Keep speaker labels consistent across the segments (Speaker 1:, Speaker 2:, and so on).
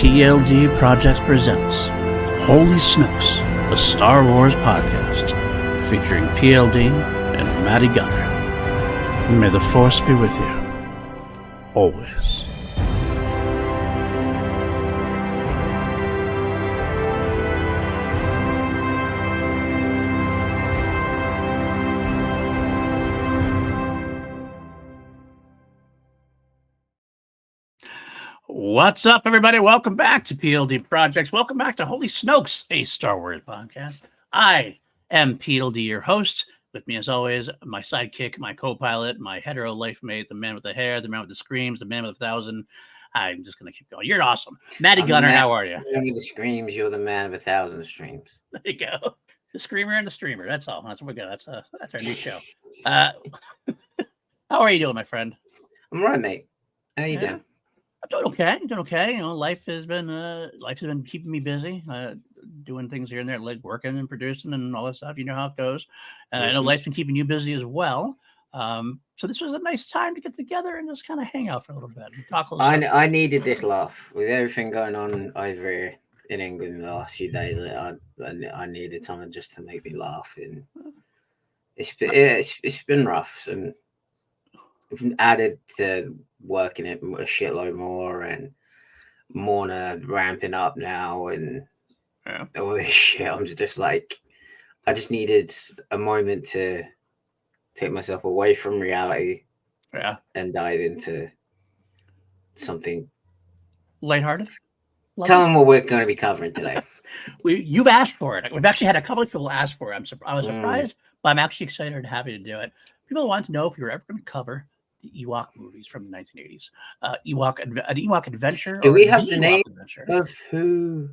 Speaker 1: PLD Projects presents Holy Snokes, the Star Wars podcast, featuring PLD and Matty Gunner. May the Force be with you, always. What's up, everybody? Welcome back to PLD Projects. Welcome back to Holy Snokes, a Star Wars podcast. I am PLD, your host. With me, as always, my sidekick, my co-pilot, my hetero life mate, the man with the hair, the man with the screams, the man with 1,000. I'm just going to keep going. You're awesome. Matty Gunner, how are you?
Speaker 2: The man with the screams, you're the man of 1,000 streams.
Speaker 1: There you go. The screamer and the streamer. That's all. That's what we got. That's our new show. How are you doing, my friend?
Speaker 2: I'm all right, mate. How you doing?
Speaker 1: I'm doing okay. Doing okay. You know, life has been keeping me busy, doing things here and there, like working and producing and all that stuff. You know how it goes. I know life's been keeping you busy as well. So this was a nice time to get together and just kind of hang out for a little bit. Talk a little
Speaker 2: I needed this laugh with everything going on over in England the last few days. I needed something just to make me laugh, and it's been rough. And added to working it a shitload more, and Morna ramping up now, and all this shit. I'm just like, I just needed a moment to take myself away from reality, and dive into something
Speaker 1: lighthearted.
Speaker 2: Tell them what we're going to be covering today.
Speaker 1: You've asked for it. We've actually had a couple of people ask for it. I was surprised, but I'm actually excited and happy to do it. People want to know if you're ever going to cover the EWOK movies from the 1980s. An EWOK Adventure.
Speaker 2: Do we have the name of who?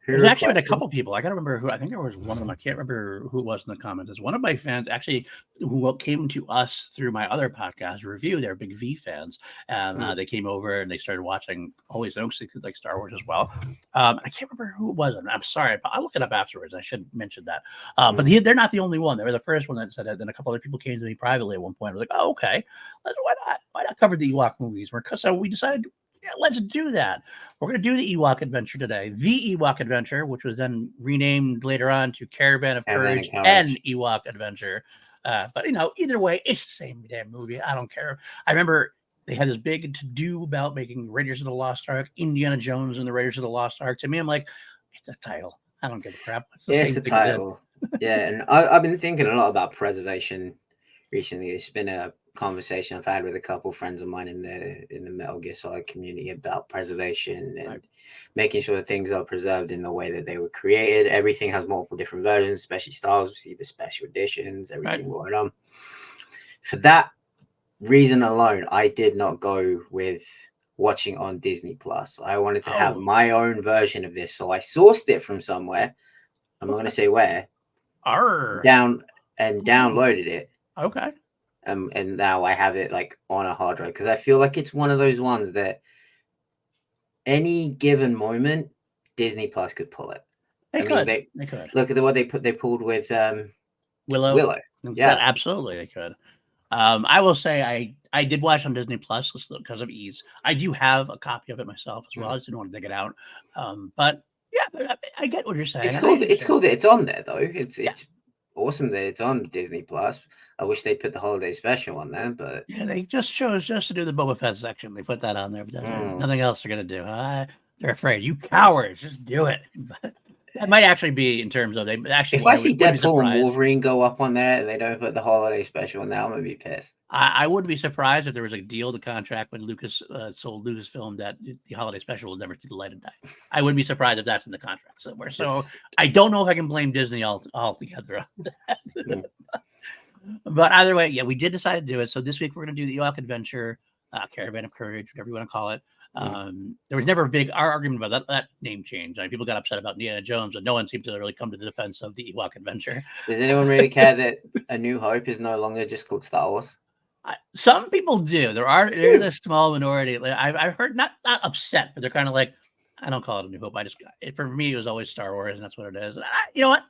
Speaker 1: There's actually been a couple people. I gotta remember who. I think there was one of them. I can't remember who it was in the comments. It's one of my fans actually who came to us through my other podcast review. They're big V fans, and they came over and they started watching Holy Snokes, like Star Wars as well. I can't remember who it was. I'm sorry, but I'll look it up afterwards. I should mention that. But they're not the only one. They were the first one that said it. Then a couple other people came to me privately at one point. I was like, oh, okay, why not cover the EWOK movies? So we decided, yeah, let's do that. We're going to do the EWOK Adventure today. The EWOK Adventure, which was then renamed later on to Caravan of Courage and EWOK Adventure. But, you know, either way, it's the same damn movie. I don't care. I remember they had this big to-do about making Raiders of the Lost Ark, Indiana Jones and the Raiders of the Lost Ark. To me, I'm like, it's a title. I don't give a crap.
Speaker 2: It's a title. Yeah, and I've been thinking a lot about preservation recently. It's been a conversation I've had with a couple friends of mine in the Metal Gear Solid community about preservation and making sure that things are preserved in the way that they were created. Everything has multiple different versions, especially Star Wars. We see the special editions, everything going on. For that reason alone, I did not go with watching on Disney Plus. I wanted to have my own version of this, so I sourced it from somewhere. I'm not going to say where. Downloaded it.
Speaker 1: Okay.
Speaker 2: And now I have it like on a hard drive because I feel like it's one of those ones that any given moment Disney Plus could pull it.
Speaker 1: They could.
Speaker 2: Look at what they pulled with
Speaker 1: Willow. Yeah, absolutely they could. I will say I did watch on Disney Plus because of ease. I do have a copy of it myself as well. I just didn't want to dig it out. But yeah, I get what you're saying.
Speaker 2: It's cool that it's on there though. It's awesome that it's on Disney Plus. I wish they put the holiday special on there, but
Speaker 1: yeah, they just chose to do the Boba Fett section. They put that on there, but there's nothing else they're gonna do. They're afraid. You cowards, just do it. But that might actually be in terms of they actually.
Speaker 2: If I see Deadpool and Wolverine go up on there and they don't put the holiday special on there, I'm gonna be pissed.
Speaker 1: I wouldn't be surprised if there was a deal to contract when Lucas sold Lucasfilm that the holiday special will never see the light of day. I wouldn't be surprised if that's in the contract somewhere. So I don't know if I can blame Disney altogether on that. But either way, yeah, we did decide to do it. So this week we're going to do the EWOK Adventure, Caravan of Courage, whatever you want to call it. There was never a big argument about that name change. Like, people got upset about Indiana Jones, but no one seemed to really come to the defense of the EWOK Adventure.
Speaker 2: Does anyone really care that A New Hope is no longer just called Star Wars?
Speaker 1: Some people do. There's a small minority. I've heard not upset, but they're kind of like, I don't call it A New Hope. For me, it was always Star Wars, and that's what it is. And you know what?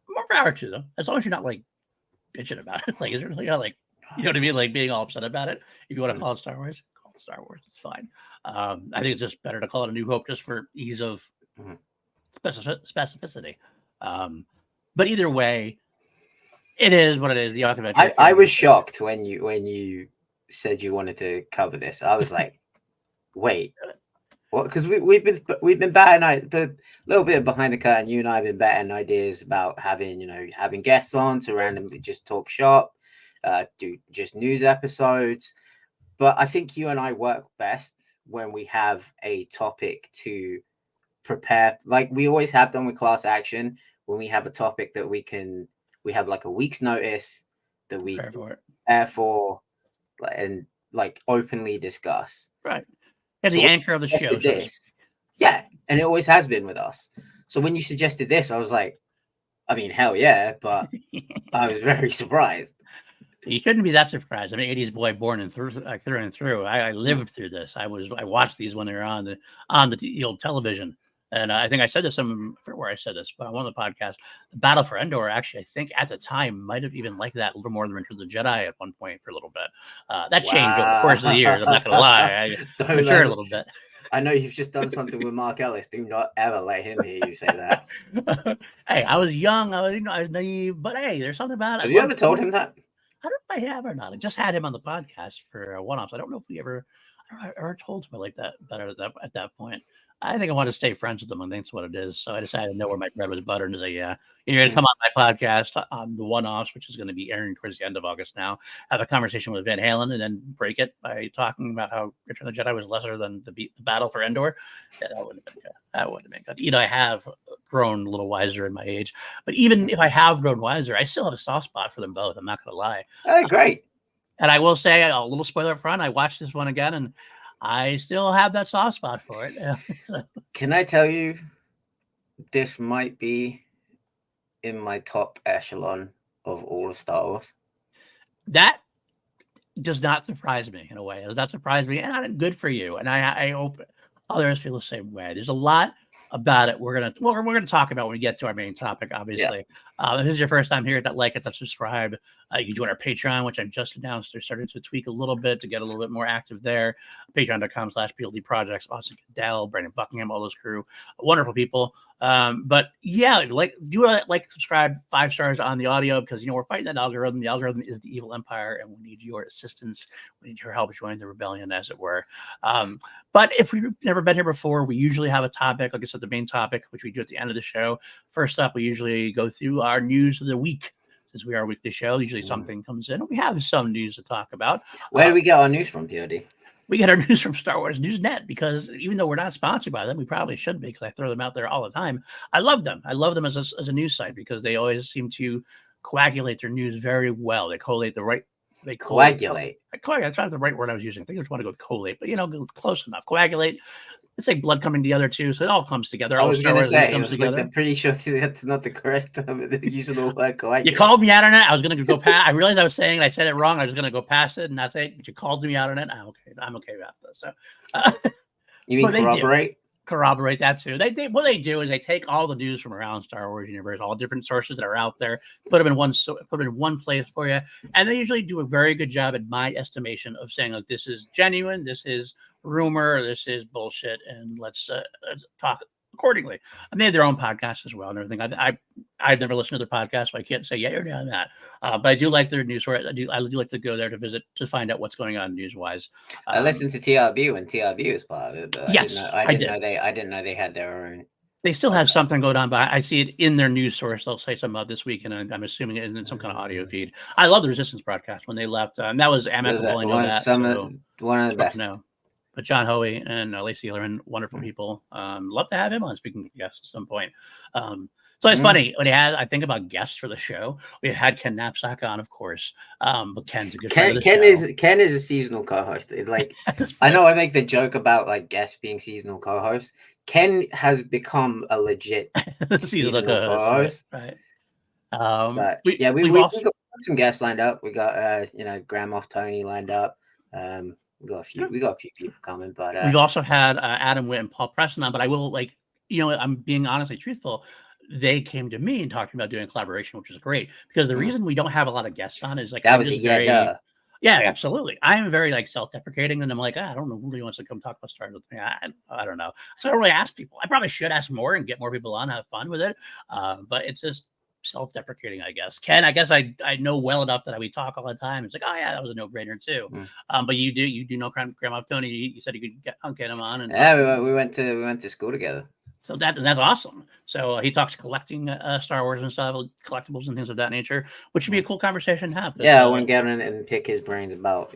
Speaker 1: More power to them, as long as you're not like bitching about it. Like, is really like, you know what I mean? Like being all upset about it. If you want to call it Star Wars, call it Star Wars. It's fine. I think it's just better to call it A New Hope just for ease of specificity. But either way, it is what it is. The EWOK Adventure.
Speaker 2: I was shocked when you said you wanted to cover this. I was like, wait, what? Because we've been batting a little bit behind the curtain. You and I have been batting ideas about having guests on to randomly just talk shop, do just news episodes. But I think you and I work best when we have a topic to prepare, like we always have done with Class Action. When we have a topic that we have like a week's notice that we prepare for and like openly discuss.
Speaker 1: Right. And the anchor of the show.
Speaker 2: Yeah. And it always has been with us. So when you suggested this, I was like, I mean, hell yeah, but I was very surprised.
Speaker 1: You shouldn't be that surprised. I'm an 80s boy born and through and through. I lived through this. I watched these when they were on the old television. And I think I said this, I forget where I said this, but on one of the podcasts, the Battle for Endor, actually, I think at the time might have even liked that a little more than Return of the Jedi at one point for a little bit. That changed over the course of the years. I'm not going to lie. I matured a little bit.
Speaker 2: I know you've just done something with Mark Ellis. Do not ever let him hear you say that.
Speaker 1: Hey, I was young. I was naive. But hey, there's something about it.
Speaker 2: Have you ever told him that?
Speaker 1: I don't know if I have or not. I just had him on the podcast for one-offs. I don't know if I ever told him like that better at that point. I think I want to stay friends with them, and that's what it is. So I decided to know where my bread was buttered and say, yeah, you're going to come on my podcast on the one-offs, which is going to be airing towards the end of August now, have a conversation with Van Halen, and then break it by talking about how Return of the Jedi was lesser than the Battle for Endor. Yeah, that wouldn't have been good. That wouldn't have been good. I have grown a little wiser in my age, but even if I have grown wiser, I still have a soft spot for them both. I'm not going to lie.
Speaker 2: Oh, great.
Speaker 1: And I will say, a little spoiler up front, I watched this one again, and I still have that soft spot for it.
Speaker 2: Can I tell you, this might be in my top echelon of all of Star Wars?
Speaker 1: That does not surprise me in a way. It does not surprise me, and good for you. And I hope others feel the same way. There's a lot about it we're gonna talk about when we get to our main topic, obviously. If this is your first time here, hit that like and subscribe. You can join our Patreon, which I've just announced. They're starting to tweak a little bit to get a little bit more active there. Patreon.com/PLD Projects. Austin Cadell, Brandon Buckingham, all those crew, wonderful people. But yeah, subscribe, 5 stars on the audio, because we're fighting that algorithm. The algorithm is the evil empire, and we need your assistance. We need your help joining the rebellion, as it were. But if we've never been here before, we usually have a topic, like I said, the main topic, which we do at the end of the show. First up, we usually go through our news of the week. Since we are a weekly show, usually something comes in. We have some news to talk about.
Speaker 2: Where do we get our news from, PLD?
Speaker 1: We get our news from Star Wars Newsnet, because even though we're not sponsored by them, we probably should be, because I throw them out there all the time. I love them. I love them as a news site, because they always seem to coagulate their news very well. They collate the right. They
Speaker 2: coagulate.
Speaker 1: That's not the right word I was using. I think I just want to go with collate, but close enough. Coagulate. It's like blood coming together too, so it all comes together.
Speaker 2: I was going to say, I'm pretty sure that's not the correct use of the word coagulate.
Speaker 1: You called me out on it. I was going to go past. I realized I was saying I said it wrong. I was going to go past it and not say it, but you called me out on it. I'm okay with that. So,
Speaker 2: you mean corroborate?
Speaker 1: Corroborate that too. What they do is they take all the news from around Star Wars universe, all different sources that are out there, put them in one place for you, and they usually do a very good job, in my estimation, of saying, like, this is genuine, this is rumor, this is bullshit, and let's talk accordingly. And they have their own podcast as well and everything. I've never listened to their podcast, so I can't say yeah or no on that. But I do like their news story. I do like to go there to visit, to find out what's going on news wise.
Speaker 2: I listened to TRB when TRB was part of it. But
Speaker 1: yes,
Speaker 2: I didn't know they had their own.
Speaker 1: They still have something going on, but I see it in their news source. They'll say something about this week, and I'm assuming it in some kind of audio feed. I love the Resistance broadcast when they left. That was amicable. I know that.
Speaker 2: One of the best.
Speaker 1: No. But John Hoey and Lacey Hillerman, wonderful people. Love to have him on, speaking of guests at some point. So it's funny when I think about guests for the show. We've had Ken Knapsack on, of course, but Ken's a good friend of the show.
Speaker 2: Ken is a seasonal co-host. Like, I know I make the joke about like guests being seasonal co-hosts. Ken has become a legit seasonal co-host.
Speaker 1: Right.
Speaker 2: But we got some guests lined up. We got Grand Moff Tony lined up. We got a few people coming, but
Speaker 1: we've also had Adam Witt and Paul Preston on. But I will, I'm being honestly truthful. They came to me and talked about doing a collaboration, which is great, because the reason we don't have a lot of guests on is like
Speaker 2: that was a
Speaker 1: Yeah, absolutely. I am very like self-deprecating, and I'm like, I don't know who really wants to come talk about Star Wars with me. I don't know. So I don't really ask people. I probably should ask more and get more people on, have fun with it. But it's just self-deprecating, I guess. Ken, I guess I know well enough that we talk all the time. It's like, oh yeah, that was a no-brainer too. But you do know Grandma Tony. You said you could get him on, and
Speaker 2: yeah, we went to school together.
Speaker 1: So that's awesome. So he talks collecting Star Wars and stuff, collectibles and things of that nature, which would be a cool conversation to have.
Speaker 2: Yeah, I want to get in and pick his brains about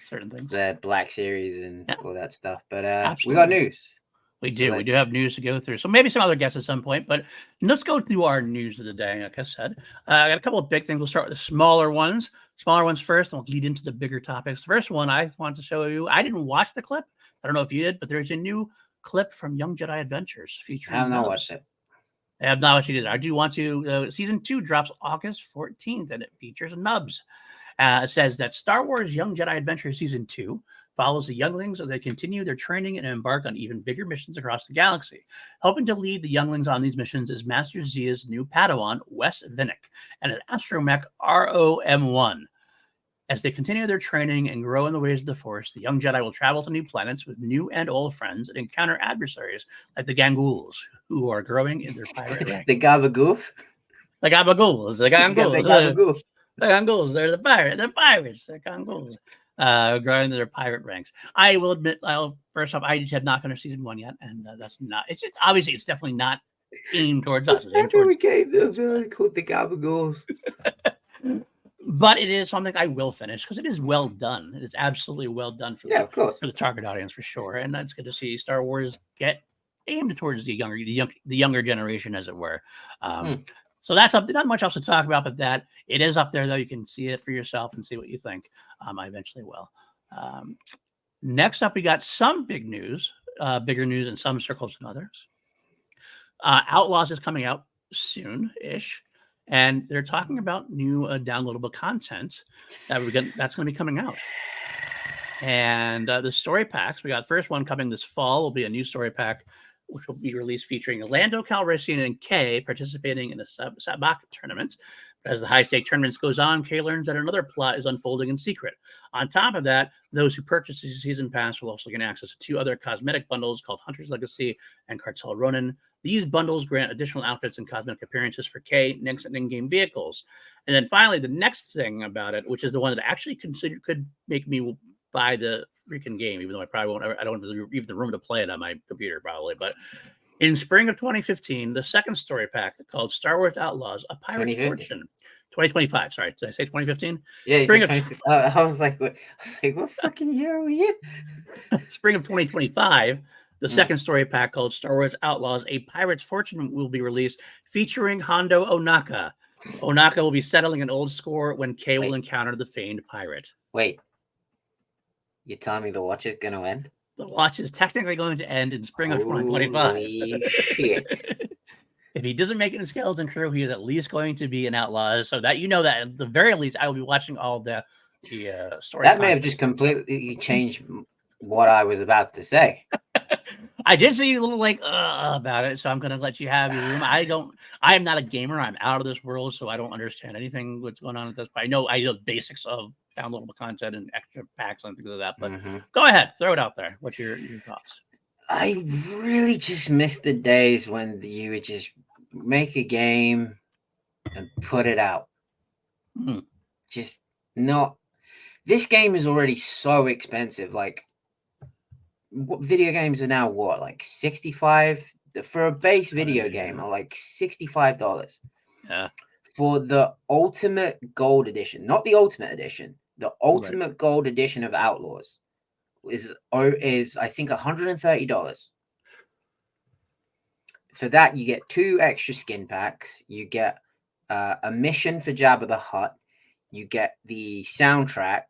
Speaker 1: certain things,
Speaker 2: the Black Series and all that stuff. But
Speaker 1: absolutely.
Speaker 2: we got news.
Speaker 1: We do. We do have news to go through. So maybe some other guests at some point, but let's go through our news of the day. Like I said, I got a couple of big things. We'll start with the smaller ones. Smaller ones first, and we'll lead into the bigger topics. The first one I want to show you. I didn't watch the clip. I don't know if you did, but there's a new clip from Young Jedi Adventures featuring.
Speaker 2: I have not watched it.
Speaker 1: I have not watched it either. I do want to. Season 2 drops August 14th, and it features Nubs. It says that Star Wars Young Jedi Adventure Season 2 follows the younglings as they continue their training and embark on even bigger missions across the galaxy. Helping to lead the younglings on these missions is Master Zia's new Padawan, Wes Vinnick, and an astromech ROM-1. As they continue their training and grow in the ways of the Force, the young Jedi will travel to new planets with new and old friends and encounter adversaries like the Gangools, who are growing in their pirate ranks.
Speaker 2: The Gabagools?
Speaker 1: The Gabagools. The Gangools.
Speaker 2: The Gabagools.
Speaker 1: The Gangools. They're the pirates. They're pirates. They're Gangools. Growing their pirate ranks. I will admit, first off, I just have not finished season 1 yet, and that's not. It's obviously it's definitely not aimed towards us.
Speaker 2: We gave them called the Gabagools.
Speaker 1: But it is something I will finish because it is well done. It is absolutely well done for
Speaker 2: of course,
Speaker 1: for the target audience for sure. And that's good to see Star Wars get aimed towards the younger generation, as it were. So that's up. Not much else to talk about, but that it is up there though. You can see it for yourself and see what you think. I eventually will. Next up, we got some big news, bigger news in some circles than others. Outlaws is coming out soon-ish. And they're talking about new downloadable content that's going to be coming out. And the story packs, we got the first one coming this fall, will be a new story pack, which will be released featuring Lando Calrissian and Kay participating in a Sabak tournament. But as the high-stake tournaments goes on, Kay learns that another plot is unfolding in secret. On top of that, those who purchase the season pass will also get access to 2 other cosmetic bundles called Hunter's Legacy and Cartel Ronin. These bundles grant additional outfits and cosmetic appearances for Kay, Nix, and in-game vehicles. And then finally, the next thing about it, which is the one that actually could make me buy the freaking game, even though I probably won't. I don't have even the room to play it on my computer, probably. But in spring of 2015, the second story pack called Star Wars Outlaws: A Pirate's Fortune. 2025. Sorry, did I say 2015?
Speaker 2: Yeah, spring of I was like, what fucking year are we in?
Speaker 1: Spring of 2025. The second story pack called Star Wars Outlaws: A Pirate's Fortune will be released, featuring Hondo Ohnaka. Ohnaka will be settling an old score when Kay will encounter the famed pirate.
Speaker 2: Wait. You're telling me the watch is going to end?
Speaker 1: The watch is technically going to end in spring of 2025.
Speaker 2: Holy shit.
Speaker 1: If he doesn't make it in Skeleton Crew, he is at least going to be an outlaw. So that that at the very least, I will be watching all the story.
Speaker 2: That may have just completely changed what I was about to say.
Speaker 1: I did see you a little like about it, so I'm going to let you have your room. I am not a gamer. I'm out of this world, so I don't understand anything what's going on at this point. I know the basics of downloadable content and extra packs and things like that, but go ahead, throw it out there. What's your thoughts?
Speaker 2: I really just miss the days when you would just make a game and put it out. Just not. This game is already so expensive. Like, video games are now what, like $65 for a base video game, are like $65.
Speaker 1: Yeah.
Speaker 2: For the Ultimate Gold Edition, not the Ultimate Edition, the Ultimate Gold Edition of Outlaws is I think $130. For that, you get 2 extra skin packs. You get a mission for Jabba the Hutt. You get the soundtrack.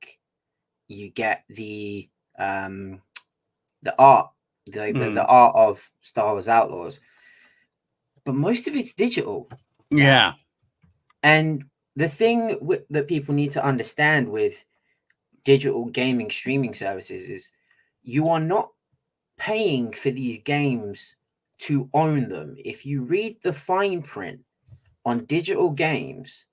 Speaker 2: You get the art, the art of Star Wars Outlaws. But most of it's digital.
Speaker 1: Yeah.
Speaker 2: And the thing that people need to understand with digital gaming streaming services is you are not paying for these games to own them. If you read the fine print on digital games,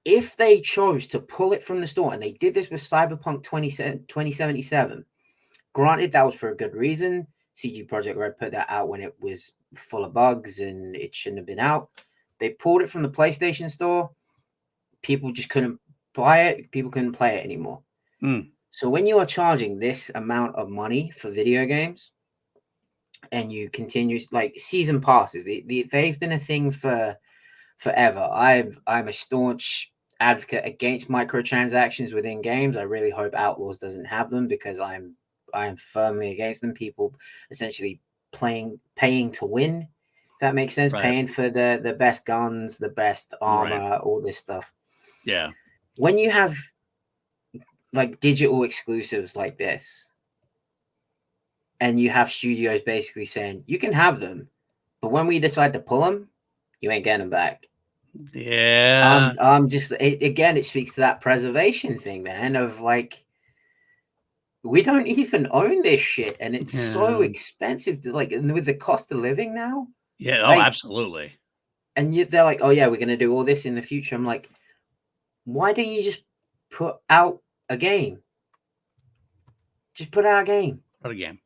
Speaker 2: if they chose to pull it from the store, and they did this with Cyberpunk 2077, granted, that was for a good reason. CG Projekt Red put that out when it was full of bugs and it shouldn't have been out. They pulled it from the PlayStation store. People just couldn't buy it. People couldn't play it anymore. So when you are charging this amount of money for video games, and you continue, like, season passes, they've been a thing for forever. I'm a staunch advocate against microtransactions within games. I really hope Outlaws doesn't have them, because I'm firmly against them. People essentially paying to win. If that makes sense. Right. Paying for the best guns, the best armor, right. All this stuff.
Speaker 1: Yeah.
Speaker 2: When you have like digital exclusives like this, and you have studios basically saying you can have them, but when we decide to pull them, you ain't getting them back.
Speaker 1: Yeah.
Speaker 2: I'm just, again, it speaks to that preservation thing, man, of like, we don't even own this shit, and it's so expensive to, like, with the cost of living now.
Speaker 1: Yeah,
Speaker 2: like,
Speaker 1: absolutely.
Speaker 2: And they're like, oh yeah, we're gonna do all this in the future. I'm like, why don't you just put out a game? Just put out a game.
Speaker 1: Put a game.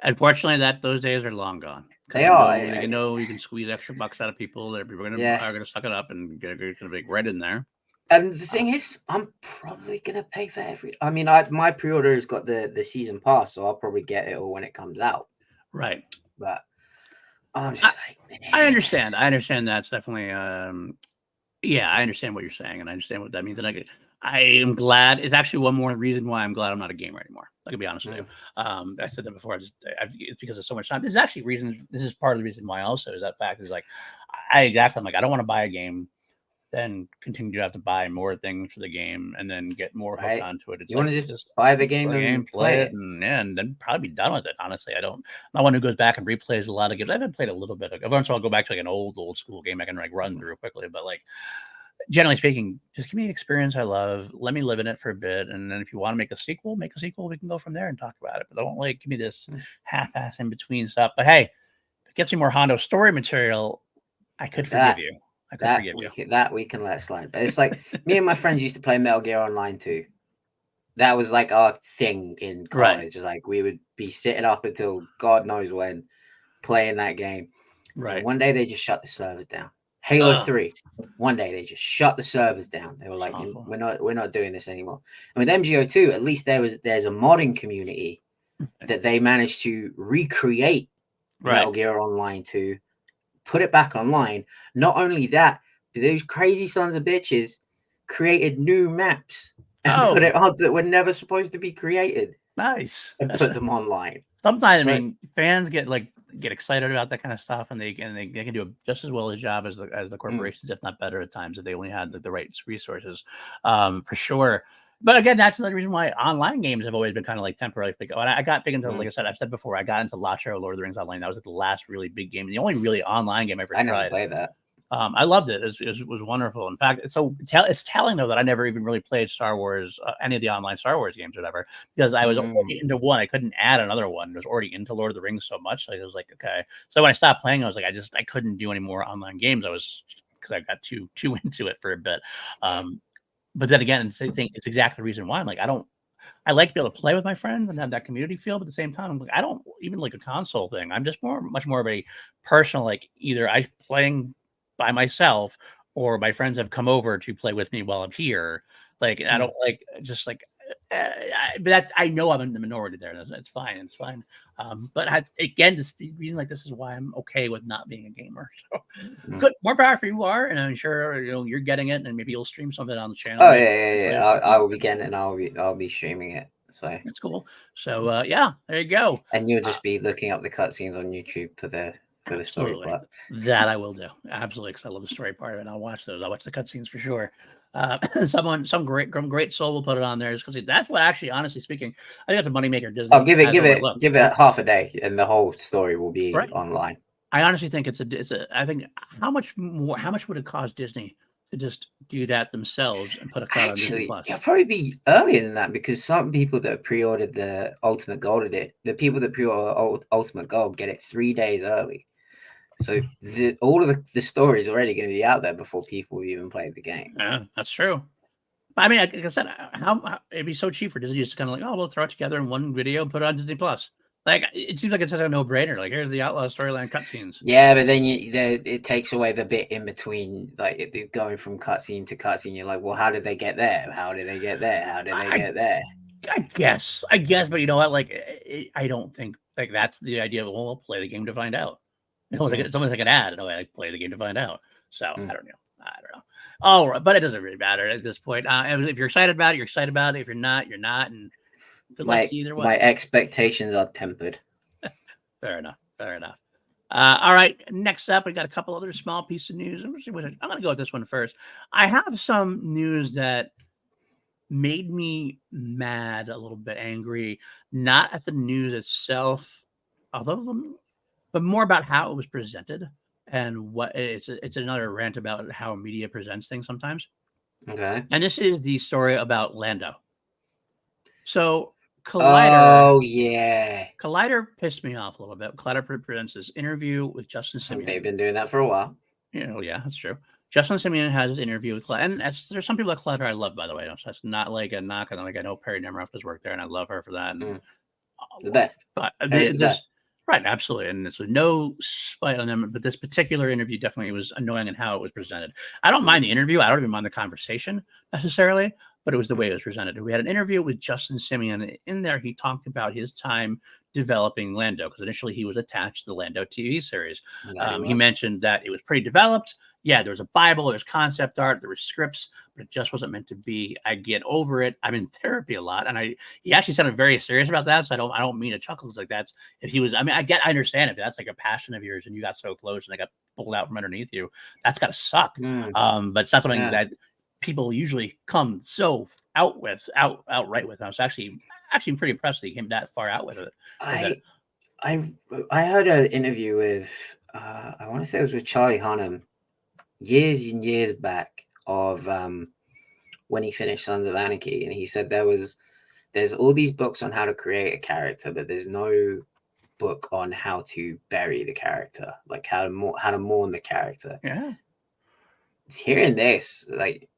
Speaker 1: Unfortunately, those days are long gone.
Speaker 2: They are.
Speaker 1: You can squeeze extra bucks out of people. That people are gonna suck it up and get gonna be right in there.
Speaker 2: And the thing is, I'm probably gonna pay for every. I mean, my pre-order has got the season pass, so I'll probably get it all when it comes out.
Speaker 1: Right.
Speaker 2: But I'm just
Speaker 1: I understand. I understand that's definitely. Yeah, I understand what you're saying, and I understand what that means. And I am glad. It's actually one more reason why I'm glad I'm not a gamer anymore. I can be honest with you. I said that before. It's because of so much time. This is actually This is part of the reason why. Also, is that fact is like, I'm like, I don't want to buy a game, then continue to have to buy more things for the game, and then get more hooked onto it. It's
Speaker 2: you want to just buy the game and play it,
Speaker 1: and then probably be done with it. Honestly, I'm not one who goes back and replays a lot of games. I haven't played a little bit. Every once in a while, I'll go back to like an old school game I can like run through quickly. But like, generally speaking, just give me an experience I love. Let me live in it for a bit, and then if you want to make a sequel. We can go from there and talk about it. But don't like give me this half-ass in between stuff. But hey, if it gets me more Hondo story material, I could forgive you. I could forgive you.
Speaker 2: That we can let slide. But it's like me and my friends used to play Metal Gear Online too. That was like our thing in college. Right. Like we would be sitting up until God knows when playing that game. Right. And one day they just shut the servers down. Halo 3. One day they just shut the servers down. They were like, we're not doing this anymore. And with MGO2, at least there's a modding community that they managed to recreate Metal Gear Online 2. Put it back online. Not only that, but those crazy sons of bitches created new maps and put it on that were never supposed to be created.
Speaker 1: Nice.
Speaker 2: And put them online.
Speaker 1: Sometimes, I mean, fans get excited about that kind of stuff, and they can do just as well a job as the corporations, if not better at times, if they only had the right resources, for sure. But again, that's another reason why online games have always been kind of like temporarily big. I got big into, like I said, I've said before, I got into Lacho, Lord of the Rings Online. That was the last really big game, the only really online game I ever tried.
Speaker 2: I never played that.
Speaker 1: I loved it. It was wonderful. In fact, it's telling though that I never even really played Star Wars, any of the online Star Wars games, or whatever, because I was already into one. I couldn't add another one. I was already into Lord of the Rings so much. Like, I was like, okay. So when I stopped playing, I was like, I couldn't do any more online games. Because I got too into it for a bit. But then again, it's exactly the reason why I'm like, I like to be able to play with my friends and have that community feel, but at the same time, I'm like, I don't even like a console thing. I'm just much more of a personal, like, either I'm playing by myself or my friends have come over to play with me while I'm here. Like, I don't like just like, but I know I'm in the minority there. It's fine. It's fine. But again, this reason like this is why I'm okay with not being a gamer. So good, more power for you are, and I'm sure you're getting it, and maybe you'll stream something on the channel.
Speaker 2: Oh yeah. I will be getting it, and I'll be streaming it. So
Speaker 1: that's cool. So yeah, there you go.
Speaker 2: And you'll just be looking up the cutscenes on YouTube for the story part.
Speaker 1: That I will do, absolutely, because I love the story part of it. I'll watch those. I'll watch the cutscenes for sure. Some great soul will put it on there, because that's what, actually, honestly speaking, I think that's a moneymaker. Disney.
Speaker 2: Oh, give it half a day, and the whole story will be online.
Speaker 1: I honestly think it's a. I think how much would it cost Disney to just do that themselves and put a cut on Disney Plus?
Speaker 2: It'll probably be earlier than that, because some people that pre-ordered the Ultimate Gold the people that pre-order Ultimate Gold get it 3 days early. So all of the story is already going to be out there before people even played the game.
Speaker 1: Yeah, that's true. I mean, like I said, how it'd be so cheap for Disney just to kind of like, oh, we'll throw it together in one video, put it on Disney Plus. Like, it seems like it's such a no-brainer. Like, here's the Outlaw storyline cutscenes.
Speaker 2: Yeah, but then it takes away the bit in between, like going from cutscene to cutscene. You're like, well, how did they get there? How did they get there? How did they get there?
Speaker 1: I guess, but you know what? Like, I don't think like that's the idea. Well, we'll play the game to find out. It's almost like an ad. No, I play the game to find out. So I don't know. Oh, but it doesn't really matter at this point. If you're excited about it, you're excited about it. If you're not, you're not. And good luck to either way.
Speaker 2: My expectations are tempered.
Speaker 1: Fair enough. All right. Next up, we got a couple other small pieces of news. I'm going to go with this one first. I have some news that made me mad, a little bit angry, not at the news itself, but more about how it was presented and what it's another rant about how media presents things sometimes.
Speaker 2: Okay.
Speaker 1: And this is the story about Lando. So Collider.
Speaker 2: Oh yeah.
Speaker 1: Collider pissed me off a little bit. Collider presents this interview with Justin Simeon.
Speaker 2: They've been doing that for a while.
Speaker 1: Yeah, that's true. Justin Simeon has his interview with Collider, and there's some people at Collider I love, by the way. So that's not like a knock on. Like, I know Perry Nemiroff does work there, and I love her for that. And,
Speaker 2: the best.
Speaker 1: But right, absolutely. And so no spite on them, but this particular interview definitely was annoying in how it was presented. I don't mind the interview. I don't even mind the conversation necessarily, but it was the way it was presented. We had an interview with Justin Simeon. In there, he talked about his time developing Lando, because initially he was attached to the Lando TV series. He mentioned that it was pretty developed. Yeah, there was a Bible, there's concept art, there were scripts, but it just wasn't meant to be. I get over it. I'm in therapy a lot, and he actually sounded very serious about that. So I don't mean to chuckle. It's like that's if he was. I mean, I understand if that's like a passion of yours and you got so close and they got pulled out from underneath you. That's got to suck. But it's not something that people usually come so outright with. I was actually pretty impressed that he came that far out with it.
Speaker 2: I heard an interview with I want to say it was with Charlie Hunnam years and years back of when he finished Sons of Anarchy, and he said there's all these books on how to create a character, but there's no book on how to bury the character, like how to mourn the character.
Speaker 1: Yeah.
Speaker 2: Hearing this, like,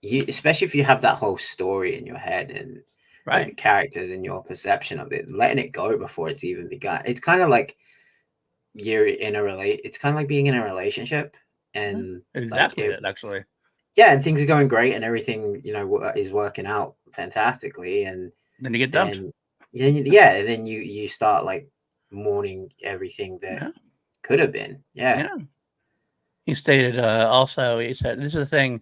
Speaker 2: you, especially if you have that whole story in your head and the characters and your perception of it, letting it go before it's even begun. It's kind of like it's kind of like being in a relationship, and
Speaker 1: exactly actually.
Speaker 2: Yeah, and things are going great and everything, is working out fantastically, and
Speaker 1: then you get dumped.
Speaker 2: And then you start like mourning everything that could have been. Yeah.
Speaker 1: He stated he said, this is the thing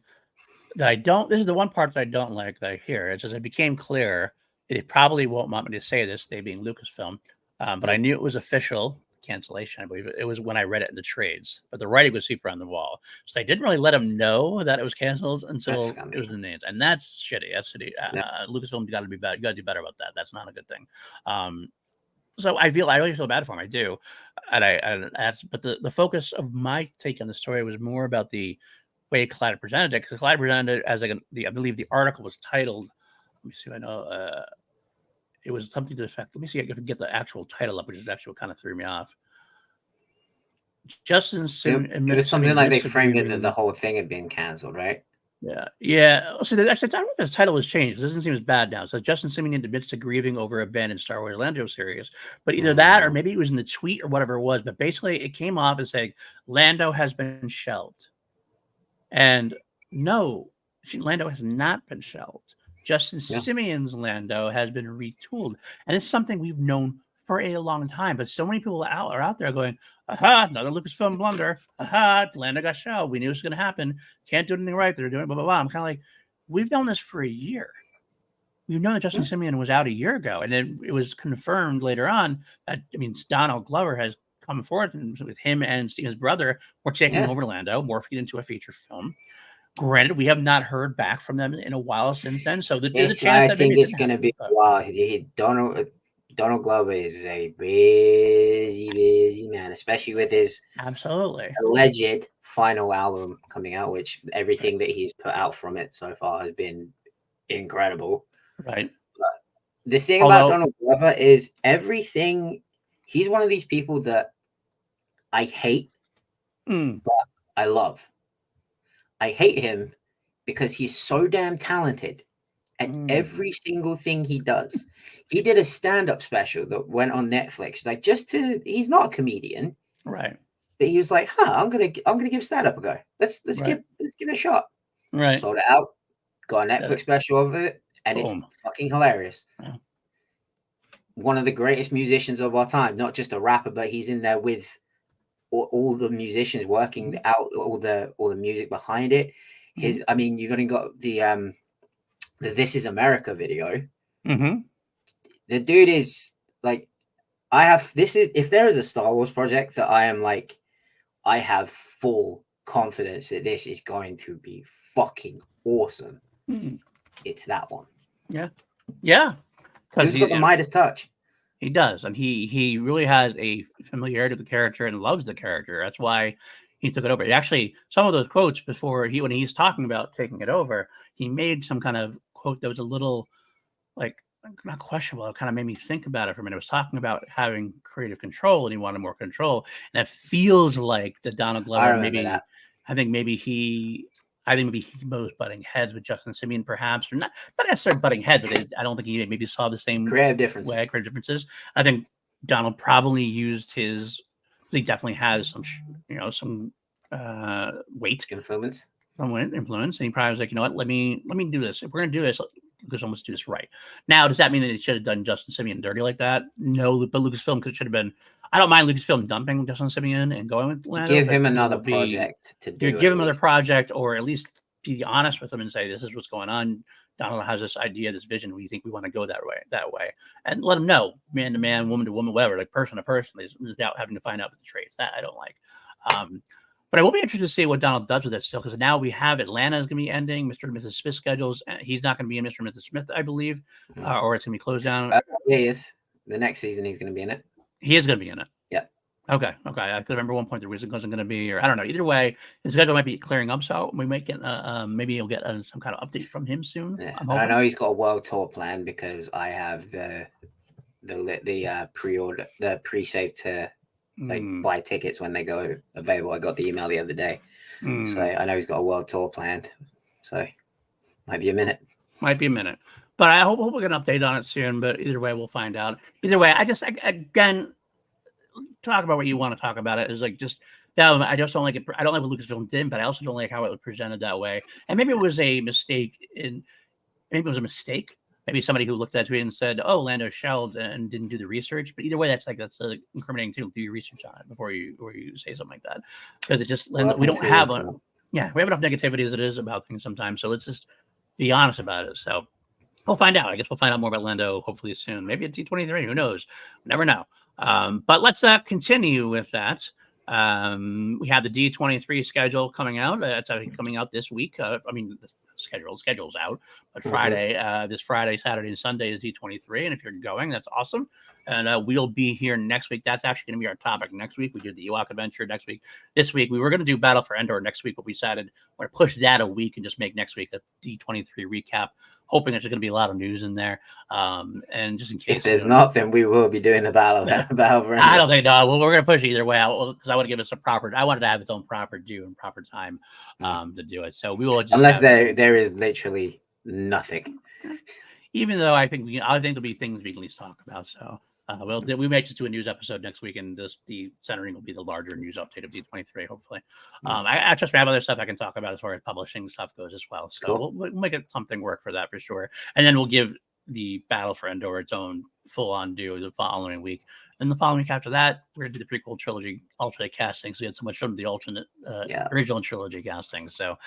Speaker 1: that this is the one part that I don't like that I hear. It says it became clear that he probably won't want me to say this, they being Lucasfilm, but I knew it was official cancellation. I believe it was when I read it in the trades, but the writing was super on the wall. So they didn't really let him know that it was canceled until it was in the names. And that's shitty. That's shitty. Lucasfilm got to be better. You got to do better about that. That's not a good thing. So I really feel bad for him. I do. But the focus of my take on the story was more about the way Collider presented it, because Collider presented it as I believe the article was titled, let me see if I know, it was something to the effect, let me see if I can get the actual title up, which is actually what kind of threw me off. Justin Simeon.
Speaker 2: It was something like they framed it that the whole thing had been canceled, right?
Speaker 1: Yeah. So actually, I don't know if the title was changed. It doesn't seem as bad now. So Justin Simeon admits to grieving over a ban in Star Wars Lando series. But either that or maybe it was in the tweet or whatever it was. But basically, it came off as saying Lando has been shelved. And no, Lando has not been shelved. Justin Simeon's Lando has been retooled. And it's something we've known for a long time. But so many people are out there going, aha, another Lucasfilm blunder. Aha, Lando got shelved. We knew it was going to happen. Can't do anything right. They're doing blah, blah, blah. I'm kind of like, we've known this for a year. We've known that Justin Simeon was out a year ago. And then it was confirmed later on that, Donald Glover has come forward with him and his brother. We're taking over Lando, morphing it into a feature film. Granted, we have not heard back from them in a while since then. So there's a chance
Speaker 2: I think it's going to be a while. Donald Glover is a busy man, especially with his alleged final album coming out, which everything that he's put out from it so far has been incredible.
Speaker 1: Right.
Speaker 2: But the thing about Donald Glover is he's one of these people that I hate,
Speaker 1: Mm.
Speaker 2: but I love. I hate him because he's so damn talented at every single thing he does. He did a stand-up special that went on Netflix, like he's not a comedian,
Speaker 1: Right.
Speaker 2: but he was like, I'm gonna give stand-up a go. Let's
Speaker 1: Right.
Speaker 2: give it a shot.
Speaker 1: Right.
Speaker 2: Sold it out, got a Netflix special of it, and
Speaker 1: Boom.
Speaker 2: it's fucking hilarious.
Speaker 1: Yeah.
Speaker 2: One of the greatest musicians of our time, not just a rapper, but he's in there with all the musicians working out all the music behind it. I mean, you've only got the This Is America video. The dude is like, if there is a Star Wars project that I am like, I have full confidence that this is going to be fucking awesome. It's that one.
Speaker 1: Yeah.
Speaker 2: He's got the Midas touch.
Speaker 1: He does, and he really has a familiarity with the character and loves the character. That's why he took it over. Actually, some of those quotes before when he's talking about taking it over, he made some kind of quote that was a little like not questionable. It kind of made me think about it for a minute. It was talking about having creative control, and he wanted more control. And it feels like the Donald Glover I think maybe he was butting heads with Justin Simeon, perhaps, or not necessarily butting heads, but I don't think he maybe saw the same
Speaker 2: creative differences.
Speaker 1: I think Donald probably used he definitely has some weight
Speaker 2: influence.
Speaker 1: And he probably was like, you know what, let me do this. If we're gonna do this, let's do this right. Now, does that mean that he should have done Justin Simeon dirty like that? No, but Lucasfilm should have been. I don't mind Lucasfilm dumping Justin Simeon and going with Lando.
Speaker 2: Give him another project to do.
Speaker 1: Give him another project, or at least be honest with him and say, this is what's going on. Donald has this idea, this vision. We think we want to go that way, and let him know, man to man, woman to woman, whatever, like person to person, without having to find out the traits. That I don't like. But I will be interested to see what Donald does with this still, because now we have Atlanta is going to be ending, Mr. and Mrs. Smith schedules. He's not going to be in Mr. and Mrs. Smith, I believe, or it's going to be closed down.
Speaker 2: He is. The next season, he's going to be in it.
Speaker 1: He is going to be in it.
Speaker 2: Yeah.
Speaker 1: Okay. I could remember one point there wasn't going to be, or I don't know. Either way, his schedule might be clearing up, so we might get maybe you'll get some kind of update from him soon.
Speaker 2: Yeah. I know he's got a world tour plan because I have the pre-order, the pre-save to buy tickets when they go available. I got the email the other day, so I know he's got a world tour planned. So might be a minute. But
Speaker 1: I hope we'll get an update on it soon. But either way, we'll find out. Either way, again, talk about what you want to talk about. It is like I just don't like it. I don't like what Lucasfilm did, but I also don't like how it was presented that way. And maybe it was a mistake. Maybe somebody who looked at it and said, "Oh, Lando shelled and didn't do the research." But either way, that's incriminating too. Do your research on it before you say something like that, because it just we don't have we have enough negativity as it is about things sometimes. So let's just be honest about it. So we'll find out. I guess we'll find out more about Lando hopefully soon. Maybe at D23. Who knows? Never know. But let's continue with that. We have the D23 schedule coming out. It's coming out this week. The schedule's out, but Friday, this Friday, Saturday, and Sunday is D23. And if you're going, that's awesome. And we'll be here next week. That's actually going to be our topic next week. We did the EWOK Adventure next week. This week, we were going to do Battle for Endor next week, but we decided we're going to push that a week and just make next week a D23 recap, hoping there's going to be a lot of news in there. And just in case.
Speaker 2: If there's not, then we will be doing the Battle for Endor.
Speaker 1: I don't think, no. Well, we're going to push it either way because I want to give us I wanted to have its own proper due and proper time to do it. So we will just.
Speaker 2: Unless there is literally nothing.
Speaker 1: Even though I think there'll be things we can at least talk about. So we may just do a news episode next week, and the centering will be the larger news update of D23. Hopefully, I trust me. I have other stuff I can talk about as far as publishing stuff goes as well. So cool. we'll make it something work for that for sure. And then we'll give the Battle for Endor its own full-on due the following week. And the following week after that, we're going to do the prequel trilogy alternate castings. We had so much from the alternate original trilogy casting. So,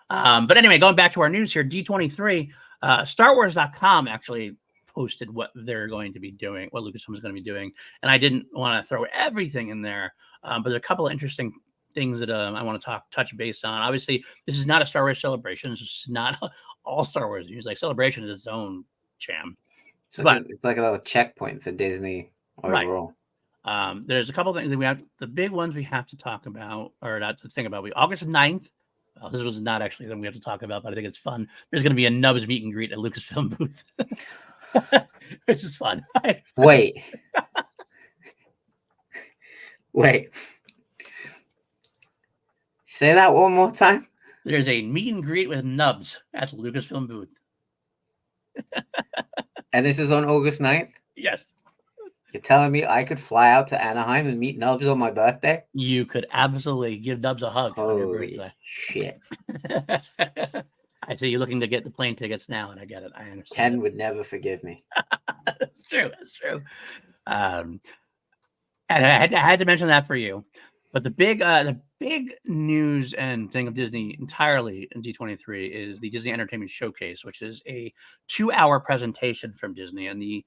Speaker 1: but anyway, going back to our news here, D23, StarWars.com actually posted what they're going to be doing, what Lucasfilm is going to be doing. And I didn't want to throw everything in there, but there are a couple of interesting things that I want to touch base on. Obviously, this is not a Star Wars celebration. This is not all Star Wars news. Like Celebration is its own jam.
Speaker 2: It's like a little checkpoint for Disney overall.
Speaker 1: Right. There's a couple of things that we have. The big ones we have to talk about, or not to think about. August 9th. This was not actually something we have to talk about, but I think it's fun. There's going to be a Nubs meet and greet at Lucasfilm booth, which is fun.
Speaker 2: Wait. Say that one more time.
Speaker 1: There's a meet and greet with Nubs at the Lucasfilm booth.
Speaker 2: And this is on August 9th?
Speaker 1: Yes.
Speaker 2: You're telling me I could fly out to Anaheim and meet Nubs on my birthday?
Speaker 1: You could absolutely give Nubs a hug on your
Speaker 2: Holy
Speaker 1: birthday.
Speaker 2: shit.
Speaker 1: I see you looking to get the plane tickets now, and I get it. I understand.
Speaker 2: Ken would never forgive me.
Speaker 1: That's true. That's true. And I had to mention that for you. But the big news and thing of Disney entirely in D23 is the Disney Entertainment Showcase, which is a 2-hour presentation from Disney. And the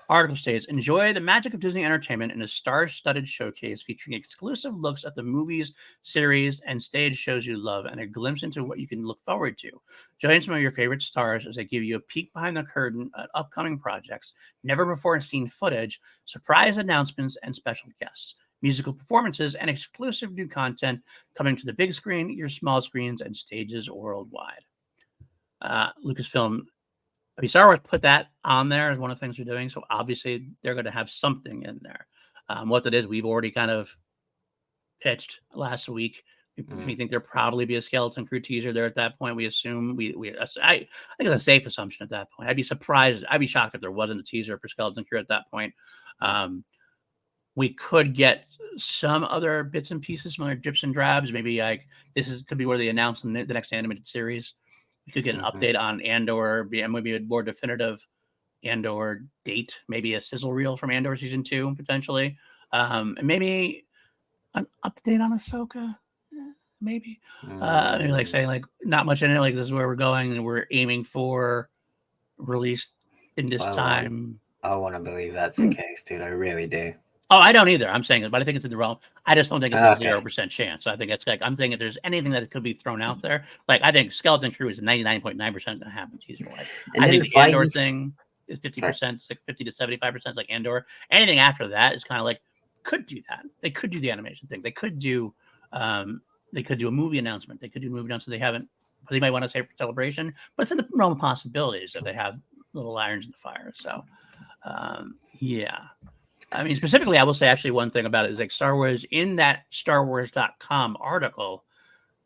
Speaker 1: article states, enjoy the magic of Disney Entertainment in a star-studded showcase featuring exclusive looks at the movies, series, and stage shows you love, and a glimpse into what you can look forward to. Join some of your favorite stars as they give you a peek behind the curtain at upcoming projects, never-before-seen footage, surprise announcements, and special guests. Musical performances, and exclusive new content coming to the big screen, your small screens, and stages worldwide. Lucasfilm, Star Wars put that on there as one of the things they're doing, so obviously they're going to have something in there. What that is, we've already kind of pitched last week. We think there'll probably be a Skeleton Crew teaser there at that point. We assume I think it's a safe assumption at that point. I'd be shocked if there wasn't a teaser for Skeleton Crew at that point. We could get some other bits and pieces, some other drips and drabs. Maybe like could be where they announce the next animated series. We could get an update on Andor, maybe a more definitive Andor date, maybe a sizzle reel from Andor season 2 potentially, and maybe an update on Ahsoka. Maybe maybe like saying like not much in it. Like this is where we're going, and we're aiming for release in this time.
Speaker 2: I want to believe that's the case, dude. I really do.
Speaker 1: Oh, I don't either. I'm saying it, but I think it's in the realm. I just don't think it's a 0% chance. I think it's like I'm thinking if there's anything that could be thrown out there, like I think Skeleton Crew is 99.9% to happen teaser-wise. I think the Andor thing is 50%, 50 to 75%. Like Andor. Anything after that is kind of like could do that. They could do the animation thing. They could do a movie announcement. They could do a movie announcement. They haven't. They might want to say for Celebration, but it's in the realm of possibilities that they have little irons in the fire. So, yeah. I mean, specifically, I will say actually one thing about it is like Star Wars in that StarWars.com article,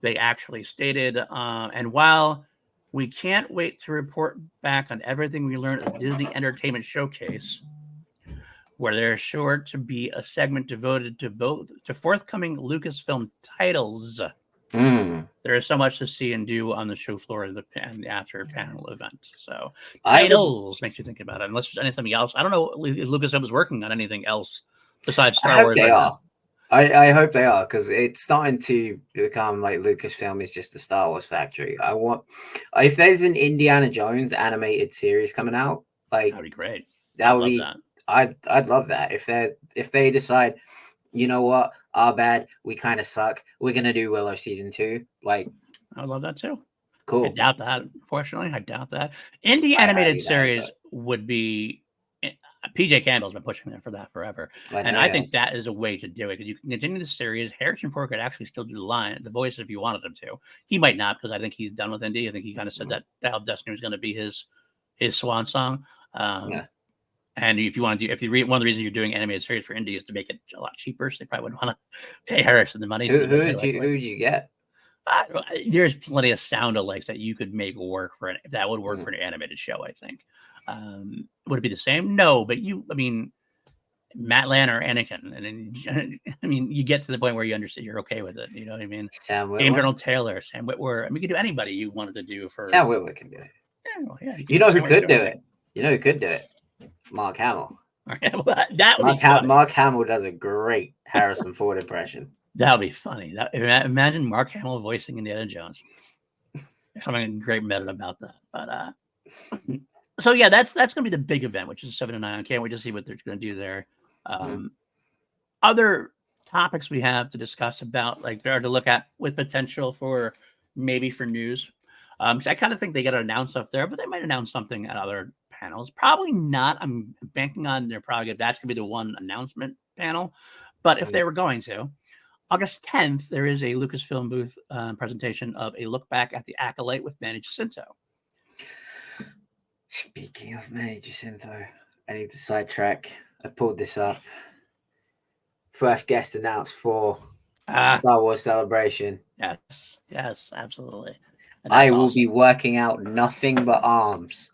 Speaker 1: they actually stated, and while we can't wait to report back on everything we learned at the Disney Entertainment Showcase, where there's sure to be a segment devoted to forthcoming Lucasfilm titles. There is so much to see and do on the show floor and the after panel event. So titles makes you think about it. Unless there's anything else, I don't know if Lucasfilm is working on anything else besides Star Wars.
Speaker 2: They are. I hope they are, because it's starting to become like Lucasfilm is just a Star Wars factory. If there's an Indiana Jones animated series coming out, like
Speaker 1: that'd be great.
Speaker 2: I'd love that. If they decide, you know what, our bad, we kind of suck, we're gonna do Willow season 2. Like,
Speaker 1: I love that too.
Speaker 2: Cool.
Speaker 1: I doubt that. Unfortunately, I doubt that. Indie animated series would be. PJ Campbell's been pushing there for that forever, I think that is a way to do it, because you can continue the series. Harrison Ford could actually still do the voice if you wanted him to. He might not, because I think he's done with indie. I think he kind of said that Dial of Destiny was going to be his swan song. And if you want to do, one of the reasons you're doing animated series for indie is to make it a lot cheaper, so they probably wouldn't want to pay Harrison the money.
Speaker 2: Who would you get?
Speaker 1: There's plenty of sound alikes that you could make work for it. If that would work for an animated show, I think. Would it be the same? No, but Matt Lanner or Anakin, and then you get to the point where you understand, you're okay with it. You know what I mean? James Arnold Taylor, Sam Witwer. We could do anybody you wanted to do for.
Speaker 2: Sam Witwer can do it.
Speaker 1: Yeah, well, yeah,
Speaker 2: you know who could do it? You know who could do it? Mark Hamill.
Speaker 1: Mark
Speaker 2: Hamill does a great Harrison Ford impression.
Speaker 1: That would be funny. Imagine Mark Hamill voicing Indiana Jones. There's something great meta about that. But so yeah, that's going to be the big event, which is 7 to 9. I can't wait to see what they're going to do there. Other topics we have to discuss about, like, to look at with potential for news. Because I kind of think they got to announce stuff there, but they might announce something at other panels. Probably not. I'm banking on that's going to be the one announcement panel. But if they were going to, August 10th, there is a Lucasfilm booth presentation of a look back at the Acolyte with Manny Jacinto.
Speaker 2: Speaking of Manny Jacinto, I need to sidetrack. I pulled this up. First guest announced for Star Wars Celebration.
Speaker 1: Yes, absolutely. And
Speaker 2: I
Speaker 1: that's
Speaker 2: will
Speaker 1: awesome.
Speaker 2: be working out nothing but arms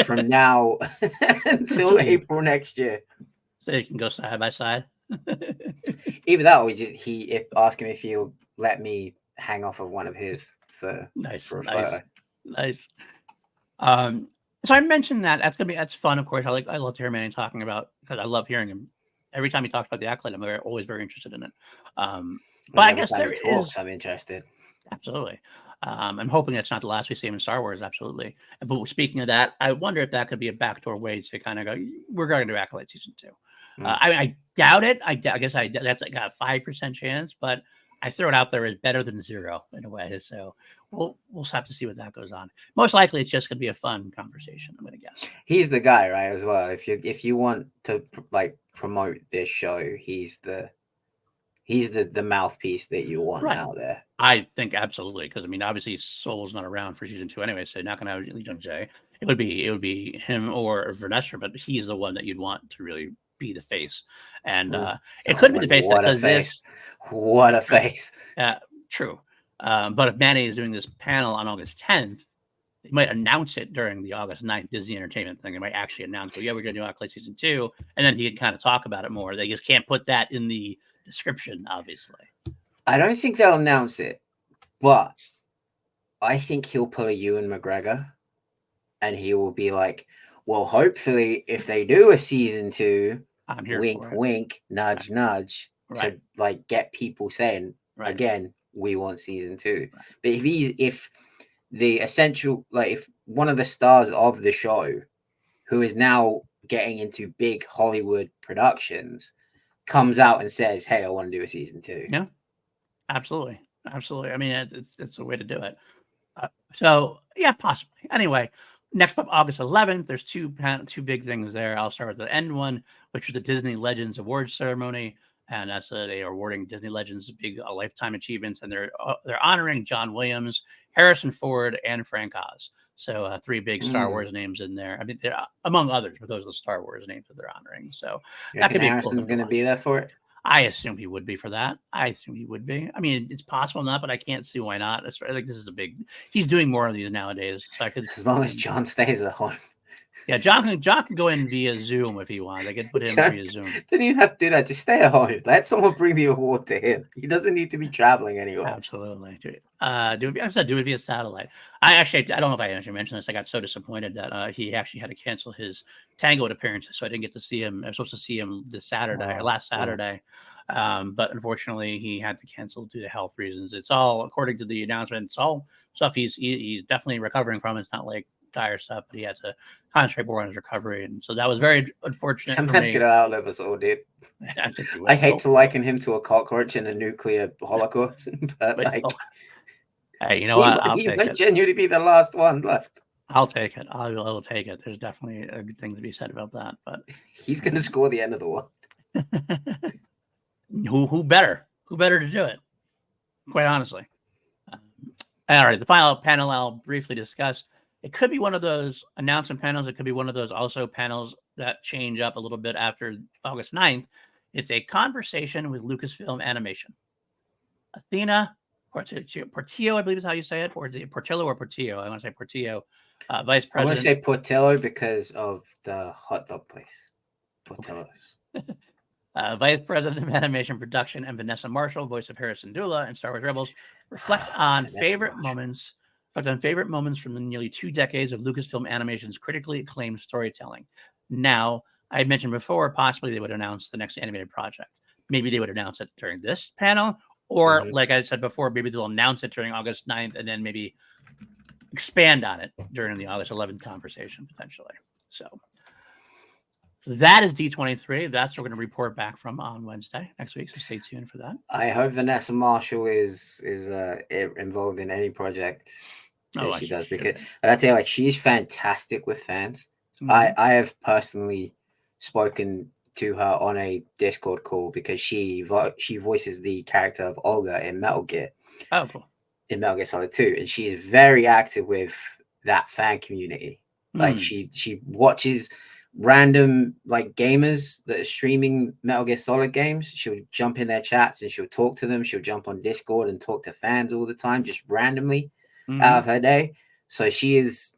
Speaker 2: from now until April next year.
Speaker 1: So you can go side by side.
Speaker 2: Either that, or ask him if he'll let me hang off of one of his for
Speaker 1: Nice,
Speaker 2: a
Speaker 1: nice,
Speaker 2: photo.
Speaker 1: nice. So I mentioned that's fun. Of course, I love to hear Manny talking about, because I love hearing him. Every time he talks about the Accolade, I'm always very interested in it. But I guess there is.
Speaker 2: I'm interested.
Speaker 1: Absolutely. I'm hoping it's not the last we see him in Star Wars. Absolutely. But speaking of that, I wonder if that could be a backdoor way to kind of go, we're going to do Accolade season 2. I doubt it. I guess that's like a 5% chance, but I throw it out there as better than 0 in a way. So we'll have to see what that goes on. Most likely, it's just going to be a fun conversation, I'm going to guess.
Speaker 2: He's the guy, right? As well. If you want to like promote this show, he's the mouthpiece that you want out there.
Speaker 1: I think absolutely, because I mean, obviously, Solo's not around for season 2 anyway, so not going to have Young Jay. It would be him or Vanessa, but he's the one that you'd want to really be the face, and it could be the face because this.
Speaker 2: What a face!
Speaker 1: True, but if Manny is doing this panel on August 10th, they might announce it during the August 9th Disney Entertainment thing. They might actually announce, we're going to do Accolade season 2, and then he can kind of talk about it more. They just can't put that in the description, obviously.
Speaker 2: I don't think they'll announce it, but I think he'll pull a Ewan McGregor, and he will be like, well, hopefully if they do a season 2,
Speaker 1: I'm here
Speaker 2: wink, wink, nudge, nudge, to like get people saying, again, we want season 2. But if the essential, like if one of the stars of the show, who is now getting into big Hollywood productions, comes out and says, hey, I want to do a season 2.
Speaker 1: Yeah, absolutely. I mean, it's a way to do it. So yeah, possibly. Anyway, next up, August 11th, there's two big things there. I'll start with the end one, which was the Disney Legends Awards ceremony, and that's they are awarding Disney Legends big lifetime achievements, and they're honoring John Williams, Harrison Ford, and Frank Oz. So 3 big Star Wars names in there. I mean, they're, among others, but those are the Star Wars names that they're honoring. So
Speaker 2: that could be Harrison's going to be there for it.
Speaker 1: I assume he would be for that. I mean, it's possible not, but I can't see why not. It's like this is he's doing more of these nowadays. So
Speaker 2: as long as John stays at home.
Speaker 1: Yeah, John can go in via Zoom if he wants. I could put him via Zoom.
Speaker 2: Didn't even have to do that. Just stay at home. Let someone bring the award to him. He doesn't need to be traveling anywhere.
Speaker 1: Absolutely. Do it via satellite. I don't know if I actually mentioned this. I got so disappointed that he actually had to cancel his Tango appearances, so I didn't get to see him. I was supposed to see him this Saturday or last Saturday. But unfortunately, he had to cancel due to health reasons. It's all according to the announcement. It's all stuff he's definitely recovering from. It's not like dire stuff, but he had to concentrate more on his recovery, and so that was very unfortunate.
Speaker 2: I'm going to get out of this all, dude. I hate to liken him to a cockroach in a nuclear holocaust, but like,
Speaker 1: hey, you know what?
Speaker 2: He might genuinely be the last one left.
Speaker 1: I'll take it. I will take it. There's definitely a good thing to be said about that. But
Speaker 2: he's going to score the end of the war.
Speaker 1: Who better? Who better to do it? Quite honestly. All right, the final panel I'll briefly discuss. It could be one of those announcement panels. It could be one of those also panels that change up a little bit after August 9th. It's a conversation with Lucasfilm Animation. Athena Portillo, I believe is how you say it. Or is it Portillo or Portillo? I want to say Portillo. Vice President.
Speaker 2: I want to say Portillo because of the hot dog place. Portillo's.
Speaker 1: Vice President of Animation Production, and Vanessa Marshall, voice of Harrison Dula and Star Wars Rebels, reflect on favorite moments from the nearly 2 decades of Lucasfilm Animation's critically acclaimed storytelling. Now, I mentioned before, possibly they would announce the next animated project. Maybe they would announce it during this panel, or like I said before, maybe they'll announce it during August 9th and then maybe expand on it during the August 11th conversation, potentially. So that is D23. That's what we're going to report back from on Wednesday next week. So stay tuned for that.
Speaker 2: I hope Vanessa Marshall is involved in any project that she does, because I tell you, like, she's fantastic with fans. I have personally spoken to her on a Discord call because she voices the character of Olga in Metal Gear.
Speaker 1: Oh, cool.
Speaker 2: In Metal Gear Solid 2, and she is very active with that fan community. Like she watches random like gamers that are streaming Metal Gear Solid games. She'll jump in their chats and she'll talk to them. She'll jump on Discord and talk to fans all the time, just randomly out of her day. So she is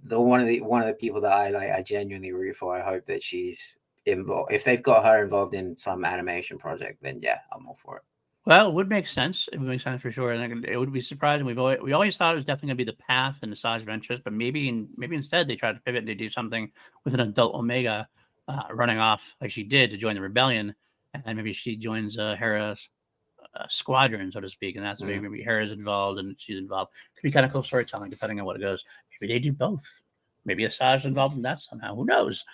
Speaker 2: one of the people that I genuinely root for. I hope that she's involved. If they've got her involved in some animation project, then yeah, I'm all for it.
Speaker 1: Well, it would make sense. It would make sense for sure, and it would be surprising. We always thought it was definitely going to be the path and the size of interest, but maybe instead they tried to pivot and they do something with an adult Omega running off like she did to join the rebellion, and maybe she joins Hera's squadron, so to speak, and that's maybe Hera's involved and she's involved. Could be kind of cool storytelling depending on what it goes. Maybe they do both. Maybe Asajj involved in that somehow. Who knows?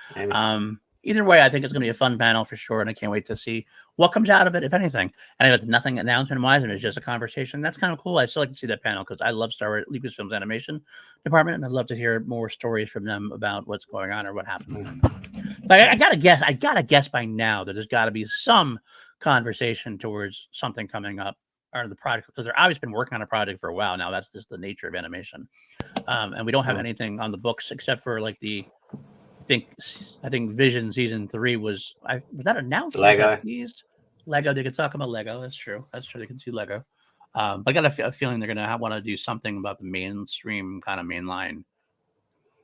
Speaker 1: Either way, I think it's going to be a fun panel for sure, and I can't wait to see what comes out of it, if anything. And if it's nothing announcement-wise and it's just a conversation, that's kind of cool. I still like to see that panel because I love Star Wars Lucasfilm's animation department, and I'd love to hear more stories from them about what's going on or what happened. But I gotta guess by now that there's got to be some conversation towards something coming up or the project, because they're obviously been working on a project for a while now. That's just the nature of animation, and we don't have anything on the books except for like I think Vision season 3 was that announced?
Speaker 2: Lego.
Speaker 1: Lego. They could talk about Lego. That's true. They can see Lego. But I got a feeling they're gonna want to do something about the mainstream kind of mainline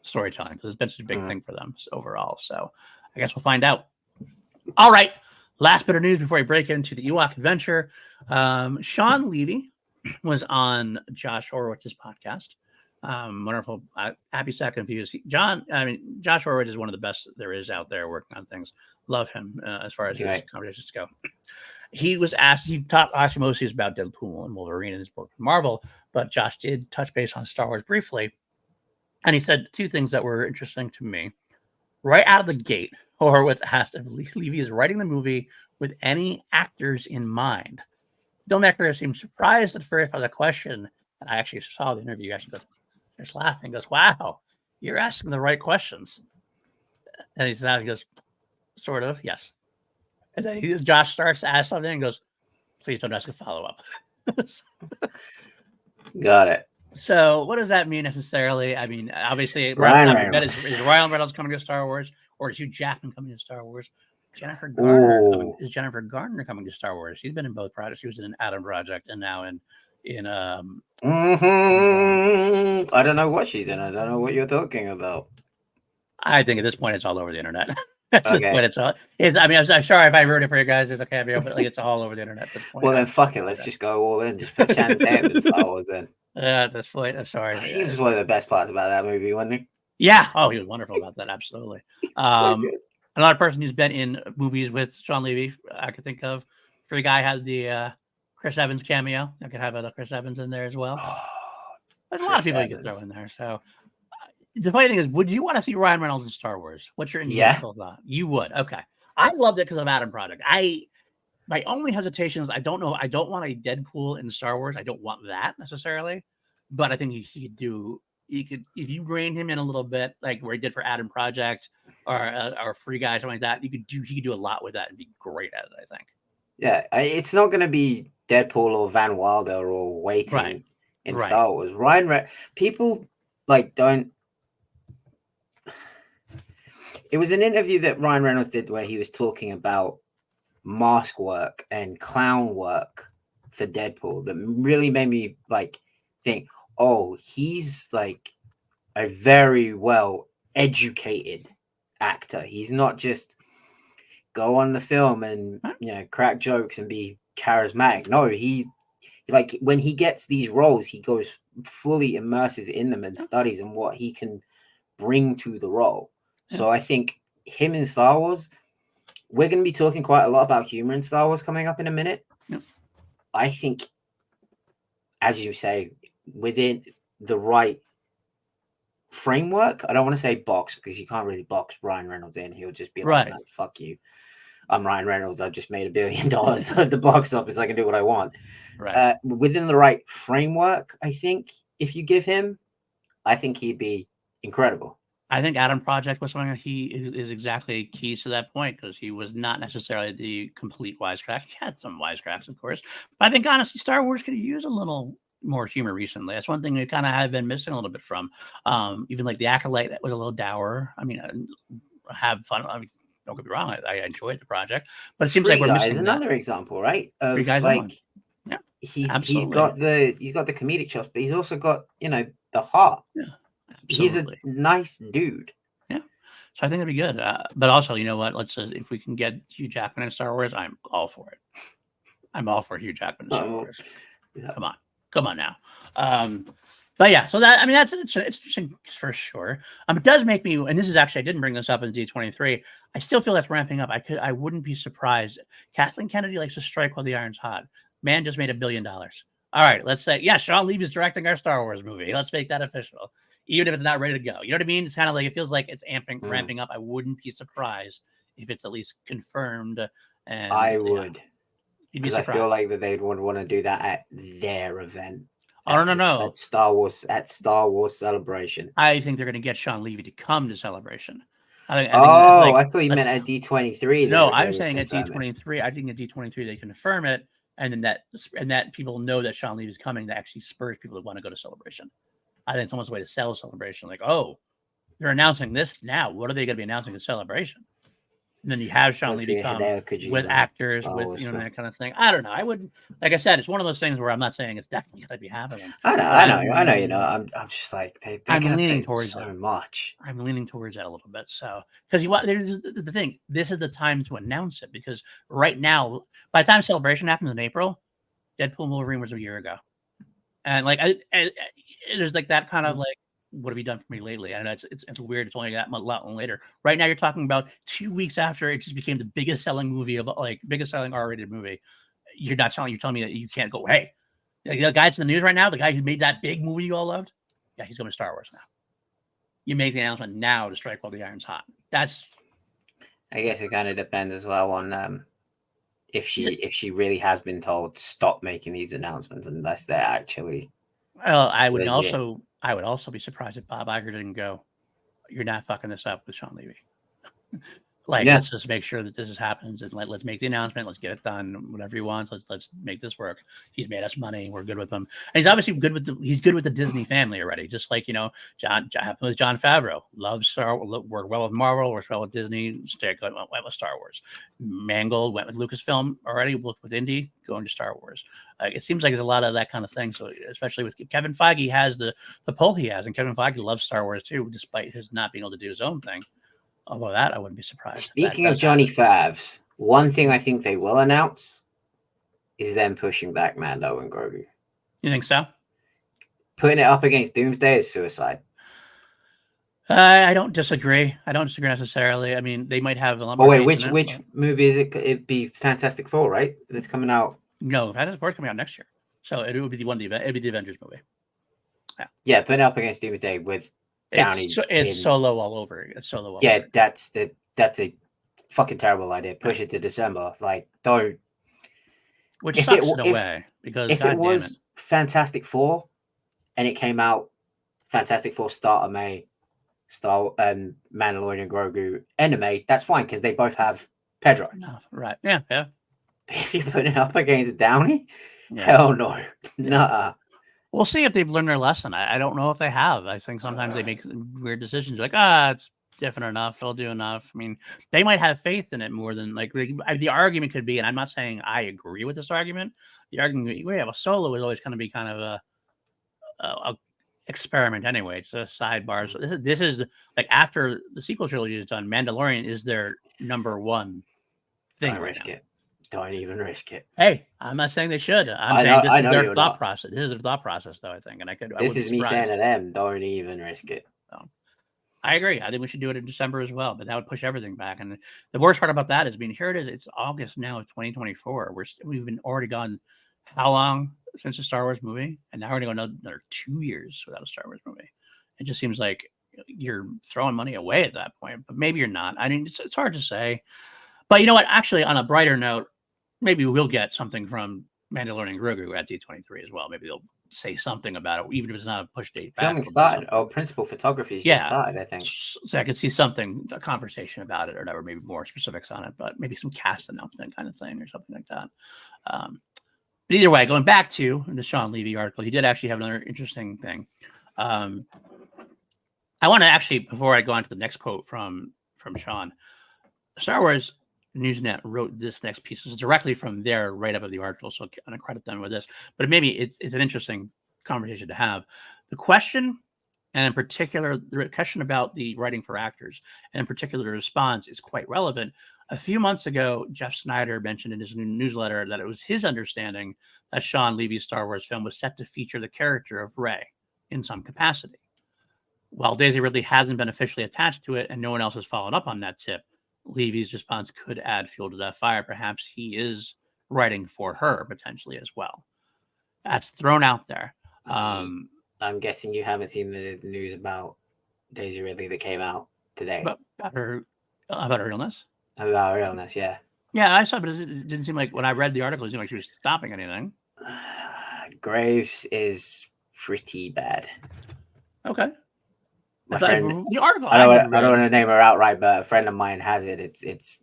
Speaker 1: storytelling because it's been such a big thing for them overall. So I guess we'll find out. All right. Last bit of news before we break into the EWOK adventure. Shawn Levy was on Josh Horowitz's podcast. Wonderful. Happy second views. Josh Horowitz is one of the best there is out there working on things. Love him as far as his conversations go. He was asked, he talked mostly about Deadpool and Wolverine in his book Marvel, but Josh did touch base on Star Wars briefly. And he said two things that were interesting to me. Right out of the gate, Horowitz asked if Levy is writing the movie with any actors in mind. Filmmaker seemed surprised at first by the question, and I actually saw the interview. He actually goes, laughing, goes, "Wow, you're asking the right questions." And he goes, "Sort of, yes." And then Josh starts to ask something and goes, "Please don't ask a follow-up."
Speaker 2: Got it.
Speaker 1: So what does that mean necessarily? I mean, obviously,
Speaker 2: Ryan Reynolds.
Speaker 1: Is Ryan Reynolds coming to Star Wars, or is Hugh Jackman coming to Star Wars? Is Jennifer Garner coming to Star Wars? She's been in both projects. She was in an Adam project and now in I
Speaker 2: don't know what she's in. I don't know what you're talking about.
Speaker 1: I think at this point it's all over the internet. That's the point. I'm sorry if I ruined it for you guys. There's a cameo, but it's all over the internet at this point.
Speaker 2: Well, then fuck it. Let's just go all in. Just put Channing Tatum in Star Wars then.
Speaker 1: At this point, I'm sorry.
Speaker 2: He was one of the best parts about that movie, wasn't he?
Speaker 1: Yeah. Oh, he was wonderful about that. Absolutely.
Speaker 2: So good.
Speaker 1: Another person who's been in movies with Shawn Levy, I could think of. For the guy had the Chris Evans cameo. I could have a Chris Evans in there as well. There's a lot of people you could throw in there. So the funny thing is, would you want to see Ryan Reynolds in Star Wars? What's your initial thought? You would. Okay. I loved it because of Adam Project. My only hesitation is I don't know. I don't want a Deadpool in Star Wars. I don't want that necessarily, but I think he could if you rein him in a little bit, like where he did for Adam Project or Free Guy, something like that. He could do a lot with that and be great at it, I think.
Speaker 2: Yeah, it's not going to be Deadpool or Van Wilder or waiting in Star Wars. People don't. It was an interview that Ryan Reynolds did where he was talking about mask work and clown work for Deadpool that really made me think, oh, he's like a very well educated actor. He's not just go on the film and crack jokes and be charismatic. No, he when he gets these roles, he goes fully immerses in them and studies and what he can bring to the role. So I think him in Star Wars, we're going to be talking quite a lot about humor in Star Wars coming up in a minute.
Speaker 1: Yep.
Speaker 2: I think, as you say, within the right framework, I don't want to say box because you can't really box Ryan Reynolds in. He'll just be like, no, fuck you. I'm Ryan Reynolds. I've just made $1 billion at the box office. I can do what I want. Right. Within the right framework, I think if you give him, I think he'd be incredible.
Speaker 1: I think Adam Project was something that he is exactly keys to that point because he was not necessarily the complete wisecrack. He had some wisecracks, of course. But I think, honestly, Star Wars could use a little more humor recently. That's one thing we kind of have been missing a little bit from. Even like The Acolyte, that was a little dour. I mean, have fun. I mean, don't get me wrong, I enjoyed the project, but it seems like we're missing
Speaker 2: another example, right? Of
Speaker 1: Free Guy's
Speaker 2: like,
Speaker 1: yeah,
Speaker 2: he's got the comedic chops, but he's also got the heart.
Speaker 1: Yeah,
Speaker 2: he's a nice dude.
Speaker 1: Yeah, so I think it'd be good. But also, you know what? Let's if we can get Hugh Jackman in Star Wars, I'm all for it. I'm all for Hugh Jackman in Star Wars. Yeah. Come on now. But yeah, so that, I mean, it's interesting for sure. It does make me, and this is actually, I didn't bring this up in D23. I still feel that's ramping up. I wouldn't be surprised. Kathleen Kennedy likes to strike while the iron's hot. Man just made $1 billion. All right, let's say, yeah, Shawn Levy is directing our Star Wars movie. Let's make that official, even if it's not ready to go. You know what I mean? It's kind of like, it feels like it's ramping up. I wouldn't be surprised if it's at least confirmed. And
Speaker 2: I would, because I feel like that they'd want to do that at their event.
Speaker 1: Oh, no.
Speaker 2: At Star Wars Celebration.
Speaker 1: I think they're going to get Shawn Levy to come to Celebration.
Speaker 2: I thought you meant at D23.
Speaker 1: No, I'm saying at D23. I think at D23 they confirm it, and then that people know that Shawn Levy is coming. That actually spurs people to want to go to Celebration. I think it's almost a way to sell Celebration. Like, oh, they're announcing this now. What are they going to be announcing at Celebration? And then you have Shawn Levy come with actors, with that kind of thing. I don't know. I wouldn't, like I said, it's one of those things where I'm not saying it's definitely going to be happening.
Speaker 2: I know. You know, I'm just like
Speaker 1: I'm leaning towards
Speaker 2: so much.
Speaker 1: I'm leaning towards that a little bit. So because there's the thing, this is the time to announce it, because right now, by the time Celebration happens in April, Deadpool and Wolverine was a year ago, and like there's like that kind of like, what have you done for me lately? I know it's weird. It's only that a lot later. Right now, you're talking about 2 weeks after it just became the biggest selling R-rated movie. You're telling me that you can't go, hey, the guy that's in the news right now, the guy who made that big movie you all loved, yeah, he's going to Star Wars now. You make the announcement now to strike while the iron's hot.
Speaker 2: I guess it kind of depends as well on if she really has been told stop making these announcements unless they're actually.
Speaker 1: Well, I would also be surprised if Bob Iger didn't go, you're not fucking this up with Shawn Levy. Let's just make sure that this happens, and let's make the announcement. Let's get it done. Whatever he wants, let's make this work. He's made us money. We're good with him, and he's obviously good with the Disney family already. Just like John happened with Jon Favreau. Loves Star Wars. Worked well with Marvel. Works well with Disney. Went with Star Wars. Mangold went with Lucasfilm already. Worked with Indy. Going to Star Wars. It seems like there's a lot of that kind of thing. So especially with Kevin Feige has the pull he has, and Kevin Feige loves Star Wars too, despite his not being able to do his own thing. Although that I wouldn't be surprised.
Speaker 2: Speaking of Johnny Favs, one thing I think they will announce is them pushing back Mando and Grogu.
Speaker 1: You think so?
Speaker 2: Putting it up against Doomsday is suicide.
Speaker 1: I don't disagree. I don't disagree necessarily. I mean, they might have a lot more.
Speaker 2: Oh wait, which movie is it? It'd be Fantastic Four, right? That's coming out.
Speaker 1: No, Fantastic Four is coming out next year. So it would be it'd be the Avengers movie.
Speaker 2: Yeah, putting it up against Doomsday with Downey.
Speaker 1: It's Solo all over. It's Solo all over.
Speaker 2: That's a fucking terrible idea. Push it to December. Like, don't.
Speaker 1: Which sucks in a way, because
Speaker 2: if it was Fantastic Four and it came out Fantastic Four start of May, Mandalorian and Grogu end of May, that's fine because they both have Pedro.
Speaker 1: Right. Yeah.
Speaker 2: If you put it up against Downey, hell no. Nuh-uh.
Speaker 1: We'll see if they've learned their lesson. I don't know if they have. I think sometimes they make weird decisions like, it's different enough. It'll do enough. I mean, they might have faith in it more than the argument could be, and I'm not saying I agree with this argument. The argument, a Solo is always going to be kind of a experiment anyway. It's a sidebar. So this is like after the sequel trilogy is done, Mandalorian is their number one thing right now.
Speaker 2: Don't even risk it.
Speaker 1: Hey, I'm not saying they should. I'm saying this is their thought process. This is their thought process, though, I think. And
Speaker 2: this is me saying to them, don't even risk it.
Speaker 1: So, I agree. I think we should do it in December as well, but that would push everything back. And the worst part about that is, here it is. It's August now of 2024. We've been already gone how long since the Star Wars movie? And now we're going to go another 2 years without a Star Wars movie. It just seems like you're throwing money away at that point, but maybe you're not. I mean, it's hard to say. But you know what? Actually, on a brighter note, maybe we'll get something from Mandalorian and Grogu at D23 as well. Maybe they'll say something about it, even if it's not a push date.
Speaker 2: Filming started. Principal photography just started, I think.
Speaker 1: So I could see a conversation about it or whatever, maybe more specifics on it, but maybe some cast announcement kind of thing or something like that. But either way, going back to the Shawn Levy article, he did actually have another interesting thing. I want to actually, before I go on to the next quote from from Shawn. Star Wars Newsnet wrote this next piece. This is directly from their write-up of the article, so I'm going to credit them with this. But maybe it's an interesting conversation to have. The question, and in particular, the question about the writing for actors, and in particular, the response is quite relevant. A few months ago, Jeff Snyder mentioned in his new newsletter that it was his understanding that Shawn Levy's Star Wars film was set to feature the character of Rey in some capacity. While Daisy Ridley hasn't been officially attached to it and no one else has followed up on that tip, Levy's response could add fuel to that fire. Perhaps he is writing for her potentially as well. That's thrown out there.
Speaker 2: I'm guessing you haven't seen the news about Daisy Ridley that came out today.
Speaker 1: About her illness?
Speaker 2: About her illness, yeah.
Speaker 1: Yeah, I saw it, but it didn't seem like, when I read the article, it seemed like she was stopping anything.
Speaker 2: Graves is pretty bad.
Speaker 1: Okay.
Speaker 2: My friend,
Speaker 1: the article.
Speaker 2: I don't want to name her outright, but a friend of mine has it. It's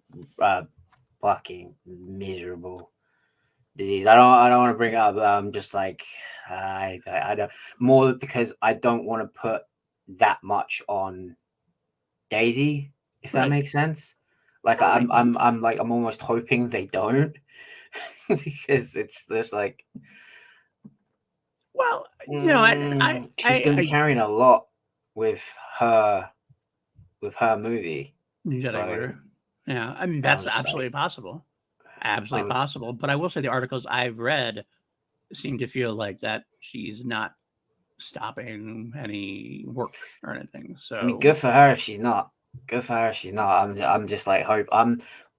Speaker 2: fucking miserable disease. I don't want to bring it up. I'm just like, I don't, more because I don't want to put that much on Daisy, if that makes sense. Like I'm almost hoping they don't, because it's just like,
Speaker 1: well, you know,
Speaker 2: she's going to be carrying a lot with her movie.
Speaker 1: So, yeah, I mean, that's absolutely possible. Absolutely possible. But I will say the articles I've read seem to feel like that she's not stopping any work or anything. So
Speaker 2: I mean, good for her if she's not. Good for her if she's not. I'm just like, hope.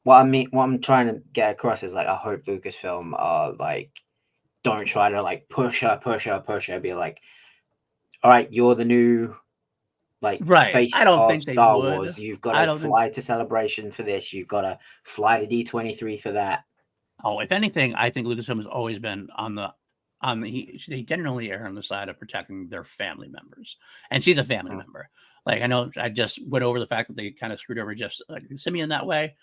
Speaker 2: What I'm trying to get across is like, I hope Lucasfilm are like, don't try to like push her. Be like, all right, you're the new face
Speaker 1: I don't
Speaker 2: of
Speaker 1: think
Speaker 2: Star
Speaker 1: they would.
Speaker 2: Wars. You've got to fly to Celebration for this. You've got to fly to D23 for that.
Speaker 1: Oh, if anything, I think Lucasfilm has always been they generally err on the side of protecting their family members, and she's a family member. Like, I know I just went over the fact that they kind of screwed over Jeff Simeon that way,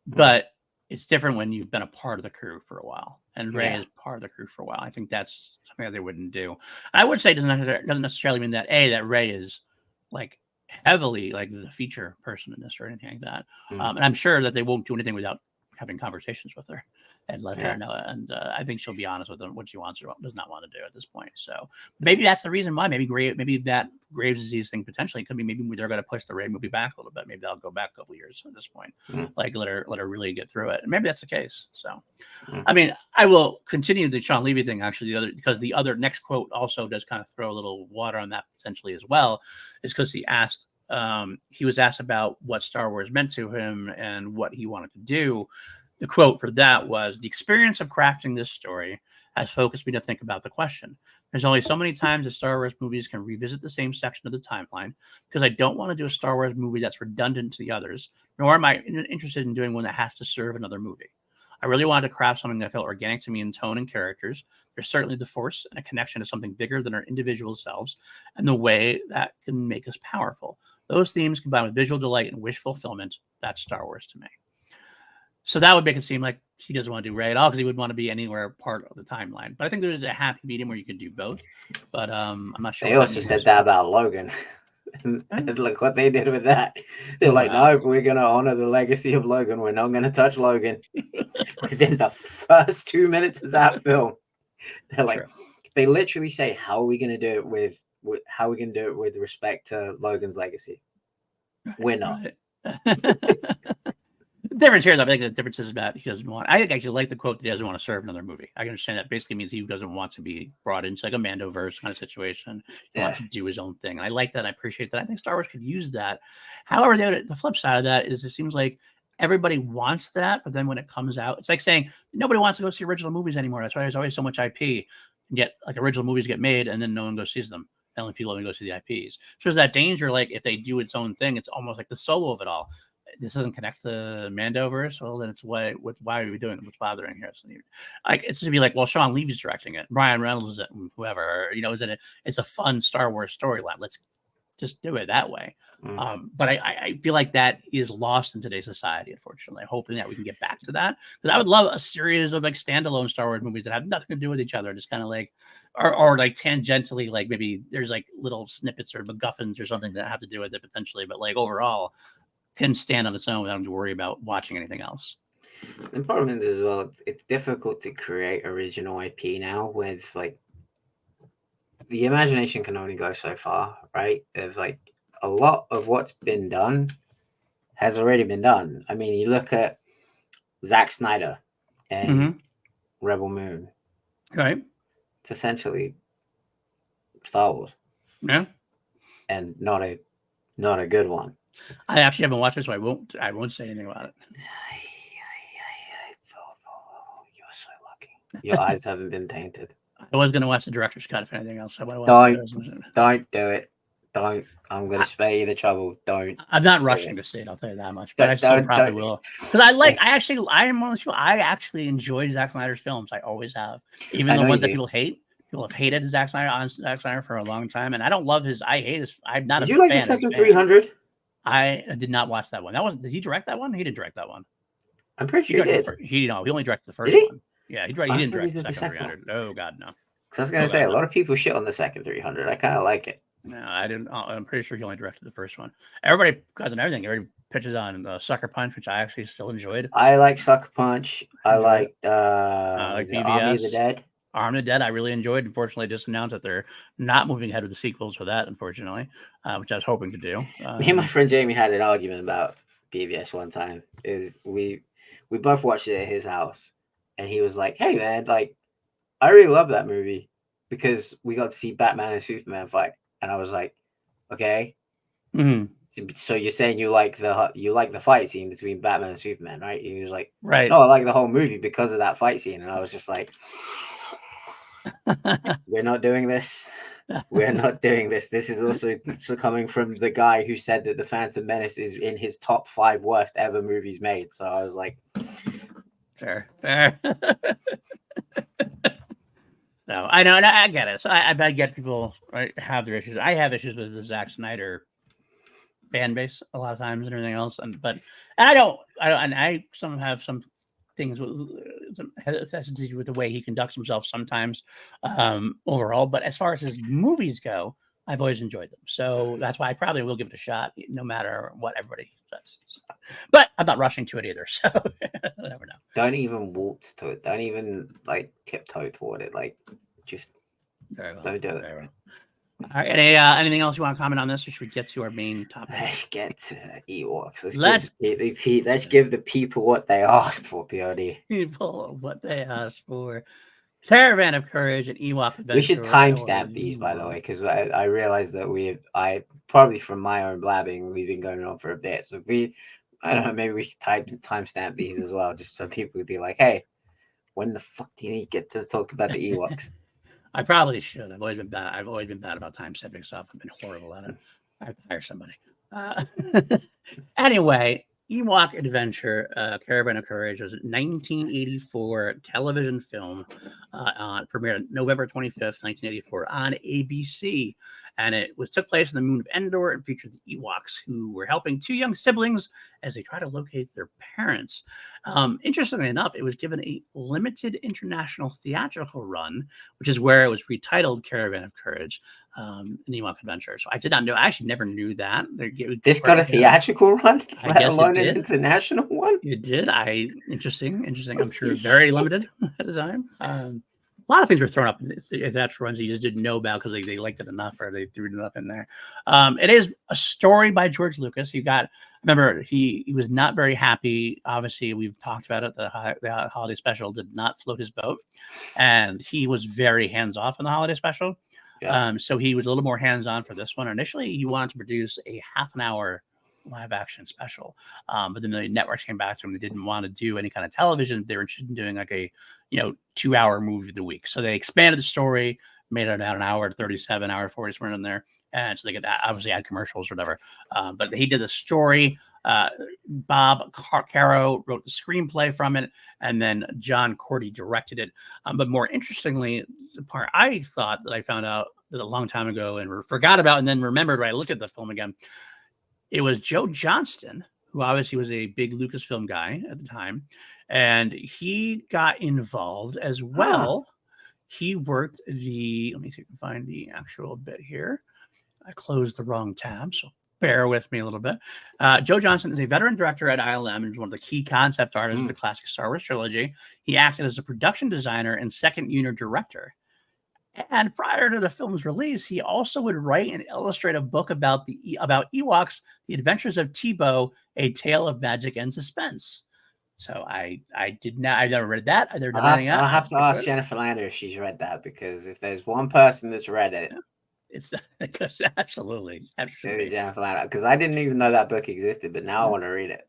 Speaker 1: but it's different when you've been a part of the crew for a while, and Rey is part of the crew for a while. I think that's something that they wouldn't do. I would say it doesn't necessarily mean that Rey is like heavily like the feature person in this or anything like that. And I'm sure that they won't do anything without having conversations with her and let her know. And I think she'll be honest with them what she wants or does not want to do at this point. So maybe that's the reason why. Maybe that Graves' disease thing potentially could be. Maybe they're going to push the Rey movie back a little bit. Maybe they'll go back a couple of years at this point. Like let her really get through it. And maybe that's the case. So I mean, I will continue the Shawn Levy thing actually. Because the other next quote also does kind of throw a little water on that potentially as well. Is because he was asked about what Star Wars meant to him and what he wanted to do. The quote for that was, "The experience of crafting this story has focused me to think about the question. There's only so many times that Star Wars movies can revisit the same section of the timeline, because I don't want to do a Star Wars movie that's redundant to the others, nor am I interested in doing one that has to serve another movie. I really wanted to craft something that felt organic to me in tone and characters. There's certainly the Force and a connection to something bigger than our individual selves, and the way that can make us powerful. Those themes combined with visual delight and wish fulfillment, that's Star Wars to me." So that would make it seem like he doesn't want to do Rey at all, because he wouldn't want to be anywhere part of the timeline. But I think there's a happy medium where you can do both. But I'm not sure.
Speaker 2: They also said that about Logan. And look what they did with that. They're like, no, we're going to honor the legacy of Logan. We're not going to touch Logan. Within the first 2 minutes of that film, they're like, they literally say, how are we going to do it with respect to Logan's legacy? We're not.
Speaker 1: The difference here, though, I think the difference is that he doesn't want. I actually like the quote that he doesn't want to serve another movie. I can understand that basically means he doesn't want to be brought into like a Mandoverse kind of situation. He wants to do his own thing. And I like that. I appreciate that. I think Star Wars could use that. However, the flip side of that is it seems like everybody wants that, but then when it comes out, it's like saying nobody wants to go see original movies anymore. That's why there's always so much IP. And yet, like, original movies get made and then no one goes sees them. The only people only go see the IPs. So there's that danger, like if they do its own thing, it's almost like the Solo of it all. This doesn't connect to Mandoverse. Well, then it's why are we doing it? What's bothering here? It's to be like, well, Shawn Levy's directing it, Ryan Reynolds is it, whoever, is in it. It's a fun Star Wars storyline. Let's just do it that way. But I feel like that is lost in today's society, unfortunately. Hoping that we can get back to that, because I would love a series of like standalone Star Wars movies that have nothing to do with each other, just kind of like, or like tangentially, like maybe there's like little snippets or MacGuffins or something that have to do with it potentially, but like overall, can stand on its own without having to worry about watching anything else.
Speaker 2: The problem is as well, it's difficult to create original IP now with like the imagination can only go so far, right? Of like a lot of what's been done has already been done. I mean, you look at Zack Snyder and Rebel Moon.
Speaker 1: Right.
Speaker 2: It's essentially Star Wars.
Speaker 1: Yeah.
Speaker 2: And not a good one.
Speaker 1: I actually haven't watched it, so I won't say anything about it.
Speaker 2: You're so lucky. Your eyes haven't been tainted.
Speaker 1: I was going to watch the director's cut if anything else.
Speaker 2: Don't do it. Don't. I'm going to spare you the trouble. Don't.
Speaker 1: I'm not rushing to see it. I'll tell you that much. But I still probably will. Because I am one of those people. I actually enjoy Zack Snyder's films. I always have. Even the ones that people hate. People have hated Zack Snyder for a long time. And I don't love his. I hate his. I'm not a fan.
Speaker 2: Did you like the second 300?
Speaker 1: I did not watch that one. Did he direct that one? He didn't direct that one.
Speaker 2: I'm pretty sure he did.
Speaker 1: He only directed the first one. Yeah, he didn't direct the second 300. Oh, God, no.
Speaker 2: Because I was going to say, a lot of people shit on the second 300. I kind of like it.
Speaker 1: No, I didn't. I'm pretty sure he only directed the first one. Everybody cuts on everything. Everybody pitches on Sucker Punch, which I actually still enjoyed.
Speaker 2: I like Sucker Punch. I like
Speaker 1: BBS,
Speaker 2: Army of the Dead.
Speaker 1: Army of the Dead, I really enjoyed. Unfortunately, just announced that they're not moving ahead with the sequels for that, unfortunately, which I was hoping to do.
Speaker 2: Me and my friend Jamie had an argument about BBS one time. We both watched it at his house, and he was like, "Hey, man, like, I really love that movie because we got to see Batman and Superman fight." And I was like, "Okay, so you're saying you like the fight scene between Batman and Superman, right?" And he was like,
Speaker 1: "Right.
Speaker 2: No, I like the whole movie because of that fight scene." And I was just like, "We're not doing this. We're not doing this. This is also coming from the guy who said that The Phantom Menace is in his top 5 worst ever movies made." So I was like,
Speaker 1: fair. No, I know, and I get it. So I get people have their issues. I have issues with the Zack Snyder fan base a lot of times and everything else, and I some have some things with hesitancy with the way he conducts himself sometimes overall. But as far as his movies go, I've always enjoyed them. So that's why I probably will give it a shot, no matter what everybody says. But I'm not rushing to it either. So I never know.
Speaker 2: Don't even waltz to it. Don't even like tiptoe toward it. Like, just don't do it.
Speaker 1: Very well. All right. Anything else you want to comment on this, or should we get to our main topic?
Speaker 2: Let's get to Ewoks. Let's give the people what they asked for, PLD.
Speaker 1: People what they asked for. Caravan of Courage and Ewok Adventure.
Speaker 2: We should timestamp these, by the way, because I realized that I probably from my own blabbing, we've been going on for a bit. So I don't know, maybe we should timestamp these as well, just so people would be like, "Hey, when the fuck do you get to talk about the Ewoks?"
Speaker 1: I probably should. I've always been bad about timestamping stuff. I've been horrible at it. I have to hire somebody. Anyway, EWOK Adventure, Caravan of Courage was a 1984 television film, premiered November 25th, 1984 on ABC. And it took place in the moon of Endor and featured the Ewoks, who were helping 2 young siblings as they try to locate their parents. Interestingly enough, it was given a limited international theatrical run, which is where it was retitled Caravan of Courage, an Ewok Adventure. So I did not know. I actually never knew that.
Speaker 2: This got a theatrical run,
Speaker 1: let alone
Speaker 2: an international one.
Speaker 1: It did. Interesting. I'm sure very limited at the time. A lot of things were thrown up in theatrical runs you just didn't know about because they liked it enough or they threw enough in there. It is a story by George Lucas. Remember, he was not very happy. Obviously, we've talked about it. The holiday special did not float his boat, and he was very hands-off in the holiday special. Yeah. So he was a little more hands-on for this one. Initially, he wanted to produce a half-an-hour live-action special, but then the networks came back to him. They didn't want to do any kind of television. They were interested in doing like a 2-hour movie of the week. So they expanded the story, made it about an hour, 37 hour 40 somewhere in there, and so they could obviously add commercials or whatever. But he did the story. Bob Caro wrote the screenplay from it, and then John Cordy directed it. But more interestingly, the part I thought that I found out a long time ago and forgot about, and then remembered when I looked at the film again, it was Joe Johnston, who obviously was a big Lucasfilm guy at the time, and he got involved as well. He worked let me see if I can find the actual bit here. I closed the wrong tab, so bear with me a little bit. Joe Johnston is a veteran director at ILM and is one of the key concept artists of the classic Star Wars trilogy. He acted as a production designer and second unit director. And prior to the film's release, he also would write and illustrate a book about Ewoks, The Adventures of Tebow, A Tale of Magic and Suspense. So I never read that. I never done anything else.
Speaker 2: I'll have to ask Jennifer Lando if she's read that, because if there's one person that's read it,
Speaker 1: it's absolutely
Speaker 2: Jennifer Lando, because I didn't even know that book existed, but now I want to read it.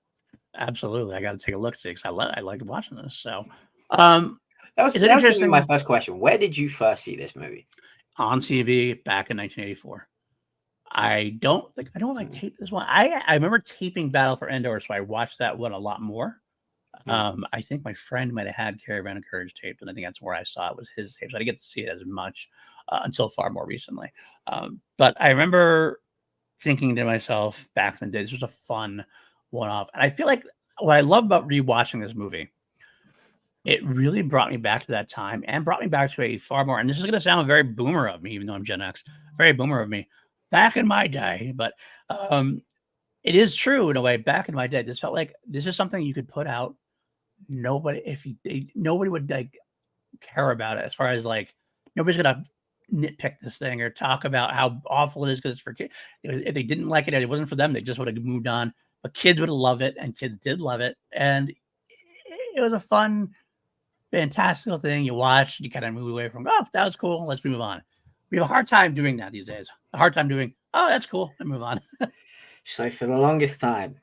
Speaker 1: Absolutely, I got to take a look see, because I like watching this. So,
Speaker 2: that was going to be my first question. Where did you first see this movie?
Speaker 1: On TV back in 1984. I don't think I taped this one. I remember taping Battle for Endor, so I watched that one a lot more. I think my friend might have had Caravan of Courage taped, and I think that's where I saw it, was his tapes. I didn't get to see it as much until far more recently. But I remember thinking to myself back in the day, this was a fun one-off. And I feel like what I love about rewatching this movie, it really brought me back to that time and brought me back to a far more, and this is going to sound very boomer of me, even though I'm Gen X, very boomer of me, back in my day. But it is true in a way. Back in my day, this felt like this is something you could put out. Nobody would like care about it, as far as like nobody's gonna nitpick this thing or talk about how awful it is because it's for kids. If they didn't like it, it wasn't for them. They just would have moved on. But kids would love it, and kids did love it, and it was a fun, fantastical thing. You watch, you kind of move away from, oh, that was cool, let's move on. We have a hard time doing that these days. A hard time doing, oh, that's cool, and move on.
Speaker 2: So for the longest time,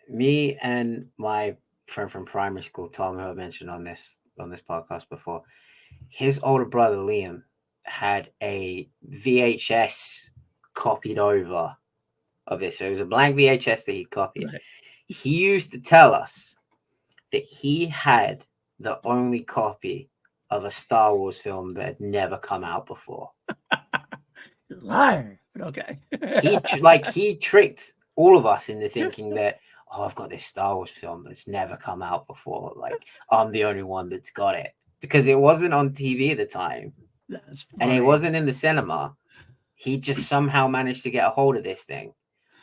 Speaker 2: me and my friend from primary school, Tom, who I mentioned on this podcast before, his older brother Liam had a VHS copied over of this. So it was a blank VHS that he copied. Right. He used to tell us that he had the only copy of a Star Wars film that had never come out before.
Speaker 1: Liar, but okay.
Speaker 2: he tricked all of us into thinking that, oh, I've got this Star Wars film that's never come out before. Like, I'm the only one that's got it, because it wasn't on TV at the time.
Speaker 1: That's funny.
Speaker 2: And it wasn't in the cinema. He just somehow managed to get a hold of this thing.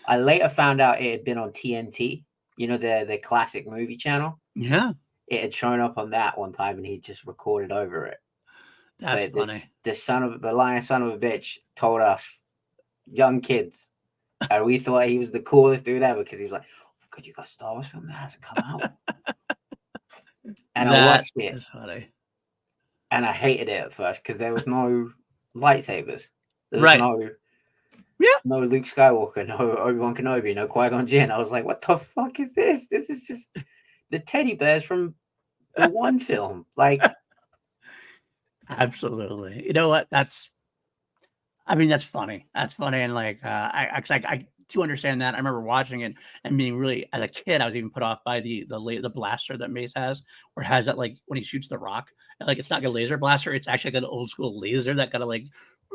Speaker 2: I later found out it had been on TNT, the classic movie channel.
Speaker 1: Yeah.
Speaker 2: It had shown up on that one time, and he just recorded over it.
Speaker 1: That's funny.
Speaker 2: The lion son of a bitch told us, young kids, and we thought he was the coolest dude ever, because he was like, oh, God, you got a Star Wars film that hasn't come out? And I watched it.
Speaker 1: That's funny.
Speaker 2: And I hated it at first, because there was no lightsabers. There was
Speaker 1: right.
Speaker 2: no Luke Skywalker, no Obi-Wan Kenobi, no Qui-Gon Jinn. I was like, what the fuck is this? This is just the teddy bears from the one film. Like,
Speaker 1: absolutely. You know what? That's funny. That's funny. And like, I do understand that. I remember watching it and being really, as a kid, I was even put off by the blaster that Mace has, where it has that, like, when he shoots the rock, like, it's not like a laser blaster. It's actually like an old school laser that kind of like,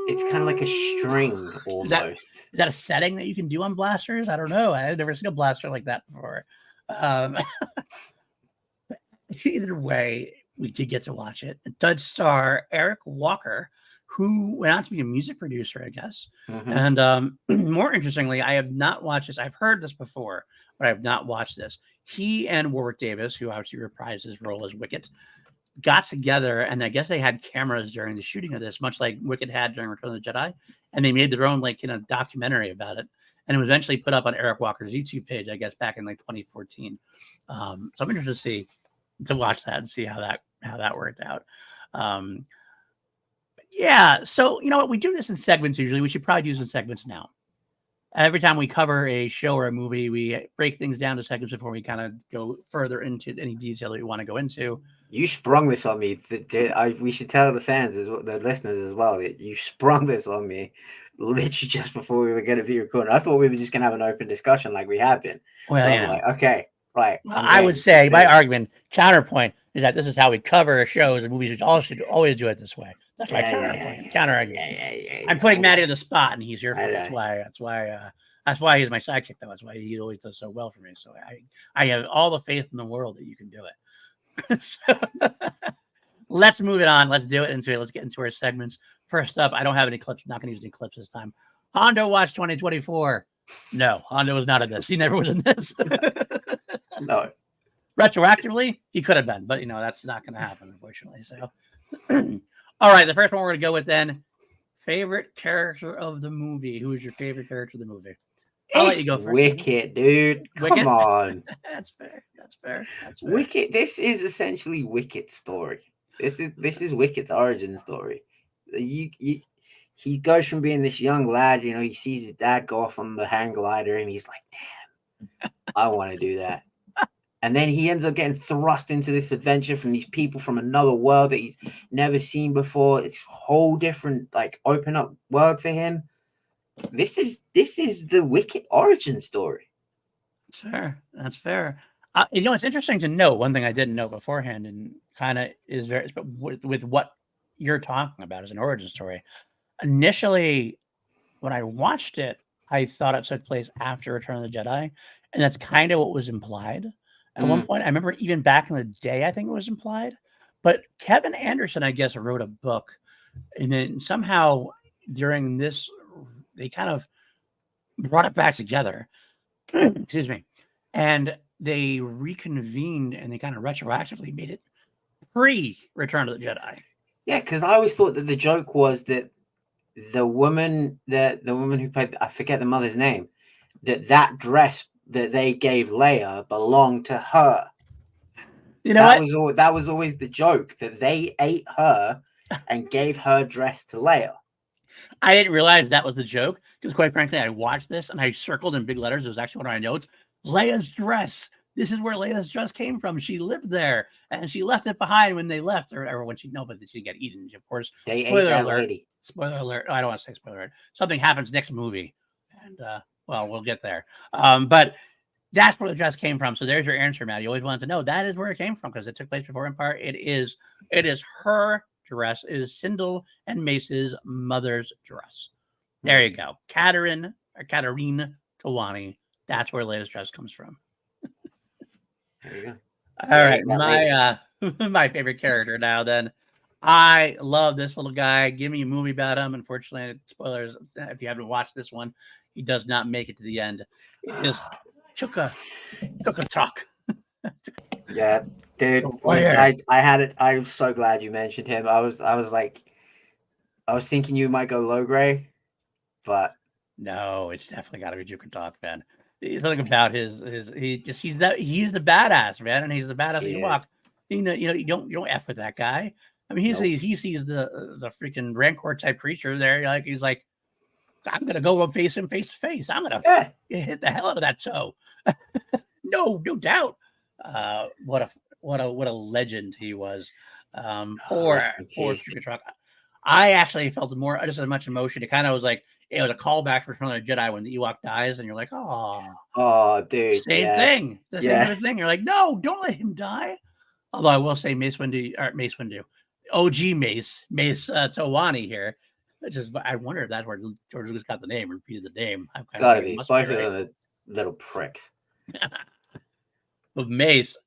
Speaker 2: it's kind of like a string almost.
Speaker 1: Is that a setting that you can do on blasters? I don't know. I had never seen a blaster like that before. Either way, we did get to watch it. It does star Eric Walker, who went on to be a music producer, I guess. Mm-hmm. And more interestingly, I have not watched this. I've heard this before, but I have not watched this. He and Warwick Davis, who obviously reprised his role as Wicket, got together, and I guess they had cameras during the shooting of this, much like Wicket had during Return of the Jedi, and they made their own documentary about it, and it was eventually put up on Eric Walker's YouTube page, I guess, back in 2014. So I'm interested to watch that and see how that worked out. Yeah, so you know what, we do this in segments usually. We should probably do this in segments now. Every time we cover a show or a movie, we break things down to segments before we kind of go further into any detail that we want to go into.
Speaker 2: You sprung this on me. We should tell the fans, the listeners as well, that you sprung this on me literally just before we were going to be recording. I thought we were just going to have an open discussion like we have been.
Speaker 1: Well,
Speaker 2: so
Speaker 1: yeah.
Speaker 2: I'm like, okay, right.
Speaker 1: I would say my argument, counterpoint, is that this is how we cover shows and movies. We should always do it this way. That's my counterpoint. Counter argument. I'm putting Matty on the spot, and he's here for it. That's why he's my sidekick, though. That's why he always does so well for me. So I have all the faith in the world that you can do it. So let's move it on. Let's do it into it. Let's get into our segments. First up, I don't have any clips. I'm not going to use any clips this time. Hondo Watch 2024. No, Lando was not in this. He never was in this.
Speaker 2: No.
Speaker 1: Retroactively, he could have been, but that's not going to happen, unfortunately. So, all right, the first one we're going to go with then. Favorite character of the movie. Who is your favorite character of the movie? I'll let you go first.
Speaker 2: Wicket, dude.
Speaker 1: Wicket?
Speaker 2: Come on.
Speaker 1: That's fair. That's fair.
Speaker 2: Wicket. This is essentially Wicket's story. This is Wicket's origin story. He goes from being this young lad, he sees his dad go off on the hang glider, and he's like, "Damn, I want to do that." And then he ends up getting thrust into this adventure from these people from another world that he's never seen before. It's a whole different, open up world for him. This is the Wicket origin story.
Speaker 1: That's fair. That's fair. It's interesting to know one thing I didn't know beforehand, and kind of is very with what you're talking about as an origin story. Initially, when I watched it, I thought it took place after Return of the Jedi, and that's kind of what was implied. At one point, I remember even back in the day, I think it was implied. But Kevin Anderson, I guess, wrote a book, and then somehow during this, they kind of brought it back together. Excuse me. And they reconvened, and they kind of retroactively made it pre-Return of the Jedi.
Speaker 2: Yeah, because I always thought that the joke was that the woman who played, I forget the mother's name, that dress that they gave Leia belonged to her. That was always the joke, that they ate her and gave her dress to Leia.
Speaker 1: I didn't realize that was the joke, because quite frankly, I watched this and I circled in big letters. It was actually one of my notes. Leia's dress. This is where Leia's dress came from. She lived there, and she left it behind when they left, or when she but she got eaten. Of course,
Speaker 2: they ate that lady.
Speaker 1: Spoiler alert! I don't want to say spoiler alert. Something happens next movie, and we'll get there. But that's where the dress came from. So there's your answer, Matt. You always wanted to know that is where it came from, because it took place before Empire. It is her dress. It is Sindel and Mace's mother's dress. There you go, Katarine Tawani. That's where Leia's dress comes from.
Speaker 2: There you go.
Speaker 1: All right, my favorite character now. Then, I love this little guy. Give me a movie about him. Unfortunately, spoilers if you haven't watched this one, he does not make it to the end. It is Chuka Talk.
Speaker 2: Yeah, dude. I had it. I'm so glad you mentioned him. I was thinking you might go low gray, but
Speaker 1: no, it's definitely got to be Chuka Talk, man. He's something about he's the badass, man, and he's the badass Ewok. You don't F with that guy. I mean, he sees the freaking Rancor type creature there. He's like, I'm gonna go face him face to face. I'm gonna hit the hell out of that toe. No doubt. What a legend he was. Poor Chuka Talk. I actually felt just as much emotion. It kind of was like, it was a callback for Return of the Jedi when the Ewok dies, and you're like,
Speaker 2: oh, dude,
Speaker 1: same thing. The same thing. You're like, no, don't let him die. Although I will say Mace Windu, OG Mace Tawani here. I wonder if that's where George Lucas got the name, repeated the name.
Speaker 2: Gotta be. Both of them little pricks.
Speaker 1: But Mace,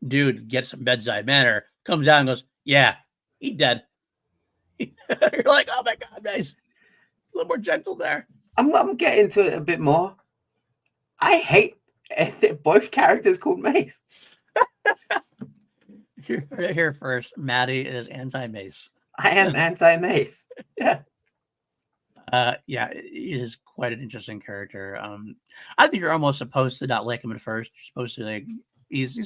Speaker 1: dude, gets some bedside manner, comes down and goes, yeah, he dead. You're like, oh my God, Mace. A little more gentle there.
Speaker 2: I'm getting to it a bit more. I hate both characters called Mace.
Speaker 1: Here first, Matty is anti-Mace.
Speaker 2: I am anti-Mace. Yeah.
Speaker 1: Yeah, it is quite an interesting character. I think you're almost supposed to not like him at first. You're supposed to like he's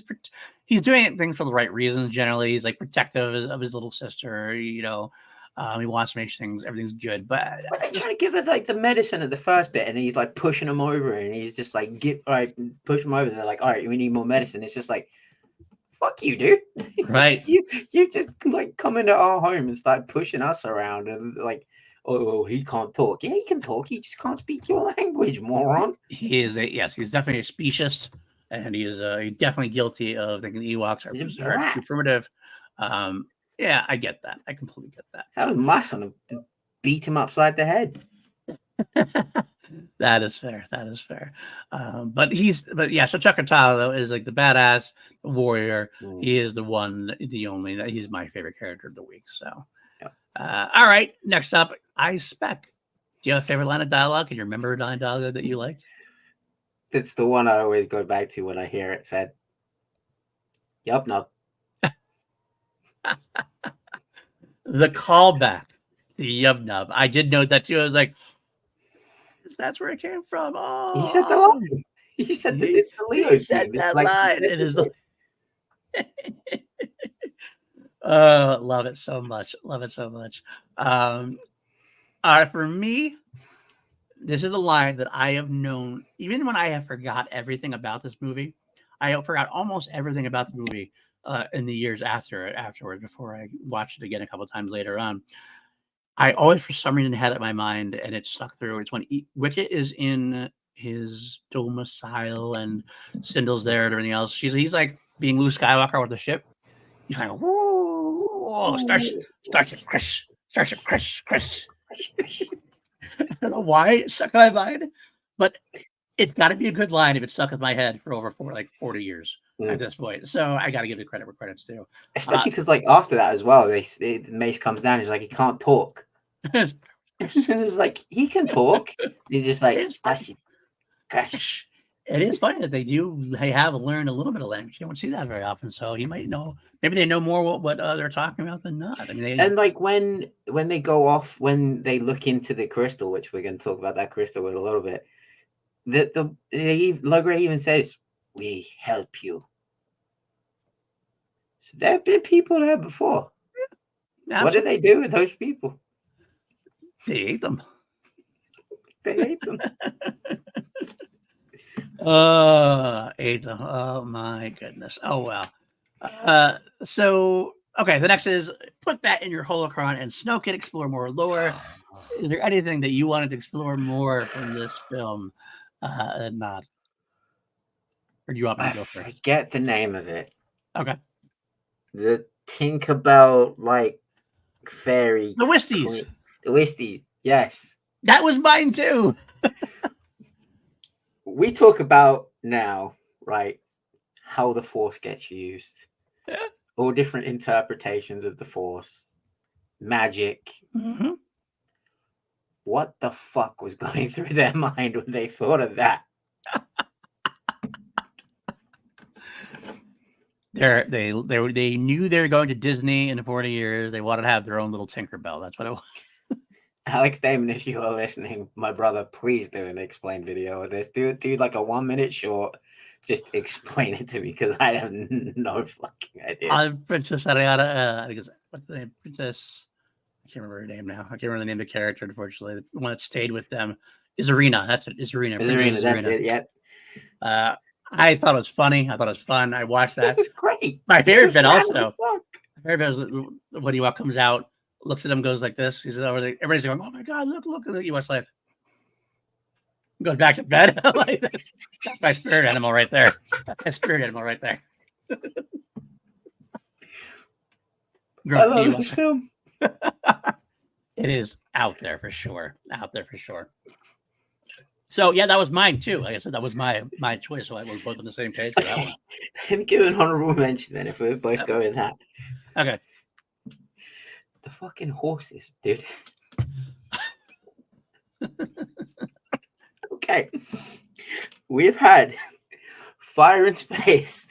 Speaker 1: doing things for the right reasons. Generally, he's like protective of his little sister. He wants to make everything's good. But
Speaker 2: they're trying to give her like the medicine at the first bit, and he's like pushing him over, and he's just like, push him over. They're like, all right, we need more medicine. It's just like, fuck you, dude.
Speaker 1: Right.
Speaker 2: you just like come into our home and start pushing us around, and like, oh, he can't talk. Yeah, he can talk. He just can't speak your language, moron.
Speaker 1: He's definitely a speciesist, and he is definitely guilty of thinking the Ewoks are too primitive. Yeah, I get that. I completely get that.
Speaker 2: That was my son to beat him upside the head.
Speaker 1: That is fair. But so Chuka Talk though is like the badass warrior. He is the only. He's my favorite character of the week. So, all right. Next up, I Spec. you have a favorite line of dialogue? Can you remember a line of dialogue that you liked?
Speaker 2: It's the one I always go back to when I hear it said. Yup, no.
Speaker 1: The callback to Yub Nub. I did note that too. I was like, that's where it came from. Oh,
Speaker 2: He said the
Speaker 1: awesome.
Speaker 2: line. He said that
Speaker 1: He,
Speaker 2: it's the Leo
Speaker 1: he said
Speaker 2: theme.
Speaker 1: that
Speaker 2: It's
Speaker 1: line. It is. Love it so much. Love it so much. For me, this is a line that I have known, even when I have forgot everything about this movie. I forgot almost everything about the movie in the years afterward, before I watched it again a couple of times later on. I always, for some reason, had it in my mind, and it stuck through. It's when Wicket is in his domicile and Cindel's there and everything else. He's like being Luke Skywalker with the ship. He's like, whoa, Starship Chris. I don't know why it stuck in my mind, but it's got to be a good line if it's stuck in my head for over 40 years at this point. So I got to give it credit where credit's due.
Speaker 2: Especially because, like, after that as well, Mace comes down. He's like, he can't talk. And it's like, he can talk. He's just like,
Speaker 1: Crash. It is funny that they have learned a little bit of language. You don't see that very often. So he might know. Maybe they know more what they're talking about than not. I mean,
Speaker 2: and like when they go off, when they look into the crystal, which we're going to talk about that crystal in a little bit. Logray even says, "We help you." So there have been people there before. Absolutely. What did they do with those people?
Speaker 1: They ate them.
Speaker 2: Ate them.
Speaker 1: Ate them. Oh my goodness. Oh wow. So okay, the next is put that in your holocron and Snoke can explore more lore. Is there anything that you wanted to explore more from this film? Not. Or do you want me to go first?
Speaker 2: Forget the name of it.
Speaker 1: Okay.
Speaker 2: The Tinkerbell like fairy.
Speaker 1: The Wisties.
Speaker 2: The Wisties. Yes.
Speaker 1: That was mine too.
Speaker 2: We talk about now, right, how the Force gets used. Yeah. All different interpretations of the Force. Magic.
Speaker 1: Mm-hmm.
Speaker 2: What the fuck was going through their mind when they thought of that?
Speaker 1: They knew they were going to Disney in 40 years. They wanted to have their own little Tinkerbell. That's what it was.
Speaker 2: Alex Damon, if you are listening, my brother, please do an explain video of this. Do like a 1 minute short. Just explain it to me because I have no fucking idea.
Speaker 1: Princess Ariana, I think it's what's the name? Princess. I can't remember her name now. I can't remember the name of the character. Unfortunately, the one that stayed with them is Irina. That's it. Is Irina.
Speaker 2: That's it. Yep.
Speaker 1: I thought it was funny. I thought it was fun. I watched that.
Speaker 2: It was great.
Speaker 1: My favorite bit also. My favorite bit was when Ewok comes out, looks at him, goes like this. He's over there. Everybody's going, "Oh my god, look!" And Ewok's like, goes back to bed. Like, that's my spirit animal right there. That's my spirit animal right there.
Speaker 2: I love this film.
Speaker 1: It is out there for sure. Out there for sure. So yeah, that was mine too. Like I said, that was my choice. So I was both on the same page for that one.
Speaker 2: Let me give an honorable mention then if we're both going that.
Speaker 1: Okay.
Speaker 2: The fucking horses, dude. Okay. We've had fire in space.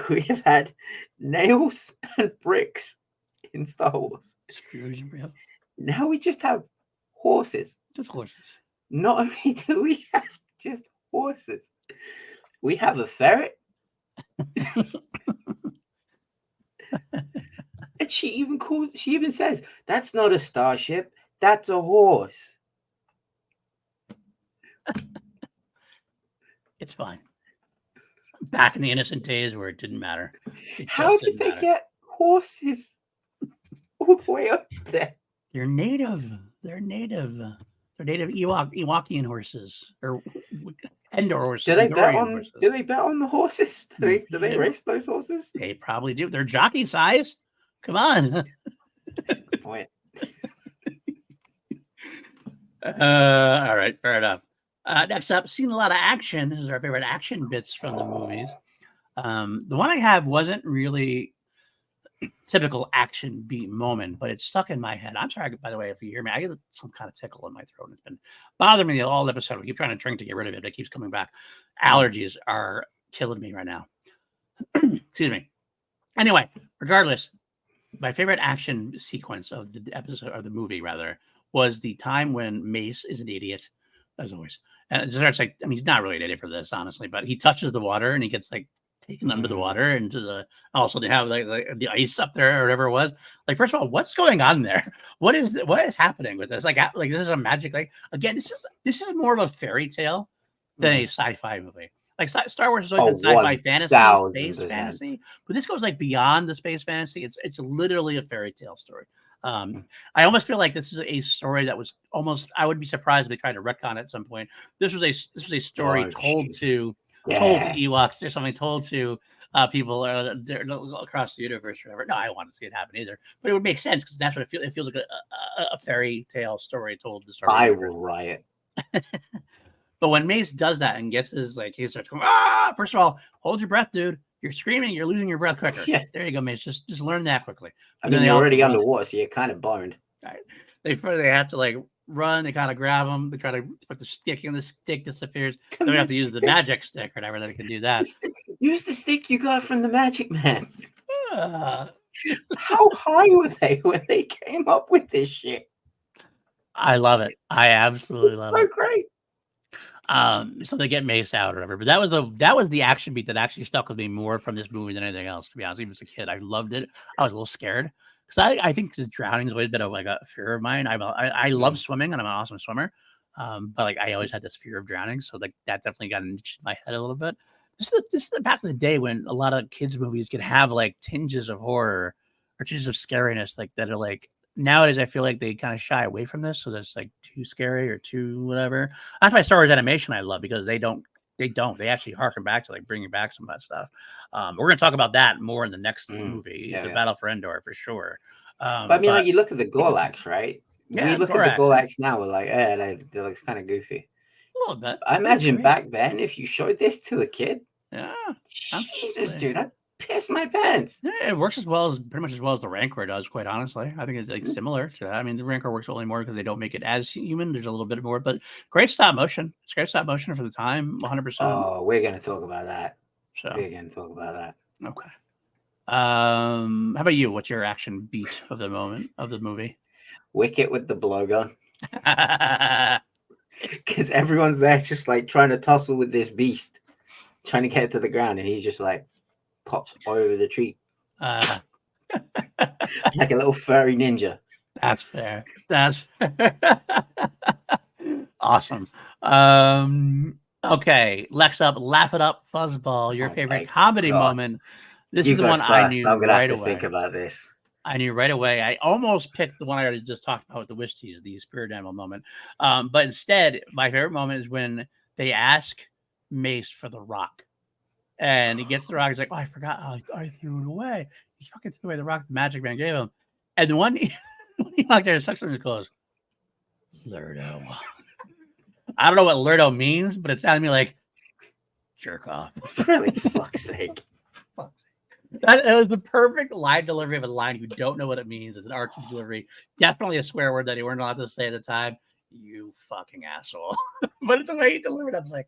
Speaker 2: We have had nails and bricks in Star Wars. Now we just have horses.
Speaker 1: Just horses.
Speaker 2: Not only do we have just horses, we have a ferret. And she even says, that's not a starship, that's a horse.
Speaker 1: It's fine. Back in the innocent days where it didn't matter.
Speaker 2: How did they get horses all the way up there?
Speaker 1: They're native. They're native Ewokian horses or Endor horses.
Speaker 2: Do they bet on the horses? Do they race those horses?
Speaker 1: They probably do. They're jockey size. Come on.
Speaker 2: That's a good point.
Speaker 1: All right, fair enough. Next up, seen a lot of action. This is our favorite action bits from the movies. The one I have wasn't really typical action beat moment, but it's stuck in my head. I'm sorry, by the way, if you hear me, I get some kind of tickle in my throat. It's been bothering me all episode. I keep trying to drink to get rid of it, but it keeps coming back. Allergies are killing me right now. Excuse me. Anyway, regardless, my favorite action sequence of the episode, or the movie rather, was the time when Mace is an idiot, as always. And it starts like, I mean, he's not really an idiot for this, honestly, but he touches the water and he gets like taken under the water into the, also they have like the ice up there or whatever it was. Like, first of all, what's going on there? What is happening with this? Like this is a magic, like, again, this is more of a fairy tale than a sci-fi movie. Like Star Wars has always been sci-fi fantasy, space fantasy, but this goes like beyond the space fantasy. It's literally a fairy tale story. I almost feel like this is a story that was almost, I would be surprised if they tried to retcon it at some point. This was a story told to Ewoks or something, told to people across the universe or whatever. No, I don't want to see it happen either, but it would make sense because that's what it feels. It feels like a fairy tale story told to Star Wars.
Speaker 2: I will riot.
Speaker 1: But when Mace does that and gets his, like, he starts going, first of all, hold your breath, dude. You're screaming, you're losing your breath quicker. Yeah. There you go, Mace. Just learn that quickly.
Speaker 2: I mean, you're already underwater, so you're kind of boned.
Speaker 1: Right. They have to like run, they kind of grab them, they try to put the stick in, the stick disappears. Then they have to use the magic stick or whatever, they can do that.
Speaker 2: Use the stick you got from the Magic Man. How high were they when they came up with this shit?
Speaker 1: I love it. I absolutely love it.
Speaker 2: So great.
Speaker 1: So they get Mace out or whatever, but that was the action beat that actually stuck with me more from this movie than anything else. To be honest, even as a kid, I loved it. I was a little scared because I think drowning has always been a fear of mine. I love swimming and I'm an awesome swimmer, but like I always had this fear of drowning, so like that definitely got in my head a little bit. This is the back of the day when a lot of kids movies could have like tinges of horror or tinges of scariness, like that are like. Nowadays, I feel like they kind of shy away from this, so that's like too scary or too whatever. That's why Star Wars animation I love, because they actually harken back to like bringing back some of that stuff. We're gonna talk about that more in the next movie, the Battle for Endor, for sure.
Speaker 2: But I mean, like you look at the Gorlaks, right? Yeah, we look at the Gorlaks now, we're like, they look kind of goofy. A little bit. I imagine back then, if you showed this to a kid, Jesus, dude, I piss my pants.
Speaker 1: Yeah, it works pretty much as well as the Rancor does, quite honestly. I think it's like similar to that. I mean, the Rancor works only more because they don't make it as human. There's a little bit more, but great stop motion. It's great stop motion for the time, 100%.
Speaker 2: Oh, we're gonna talk about that.
Speaker 1: Okay. How about you? What's your action beat of the moment of the movie?
Speaker 2: Wicket with the blowgun. Because everyone's there just like trying to tussle with this beast, trying to get it to the ground, and he's just like pops over the tree like a little furry ninja.
Speaker 1: That's fair. That's awesome. Okay, Lex up, laugh it up, fuzzball. Your favorite comedy moment. This is the one I knew right away.
Speaker 2: Think about this.
Speaker 1: I knew right away. I almost picked the one I already just talked about with the Wisties, the spirit animal moment. But instead, my favorite moment is when they ask Mace for the rock. And he gets the rock. He's like, "Oh, I forgot. I threw it away." He's fucking threw away the rock the Magic Man gave him. And the one he walked there and sucks on his clothes. Lurdo. I don't know what Lurdo means, but it sounded to me like jerk off.
Speaker 2: It's really fuck's sake.
Speaker 1: It was the perfect line delivery of a line you don't know what it means. It's an arch delivery. Definitely a swear word that you weren't allowed to say at the time. You fucking asshole. But it's the way he delivered it. I was like,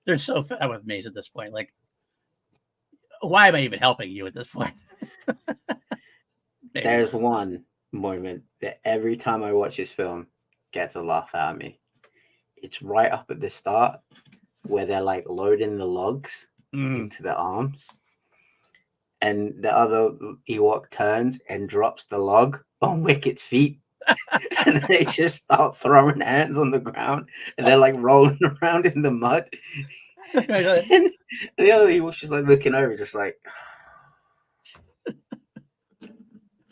Speaker 1: they're so fed up with Mace at this point. Like, why am I even helping you at this point?
Speaker 2: There's one moment that every time I watch this film gets a laugh out of me. It's right up at the start where they're like loading the logs into the arms. And the other Ewok turns and drops the log on Wicket's feet. And they just start throwing hands on the ground. And they're like rolling around in the mud. And the other Ewok's just like looking over, just like...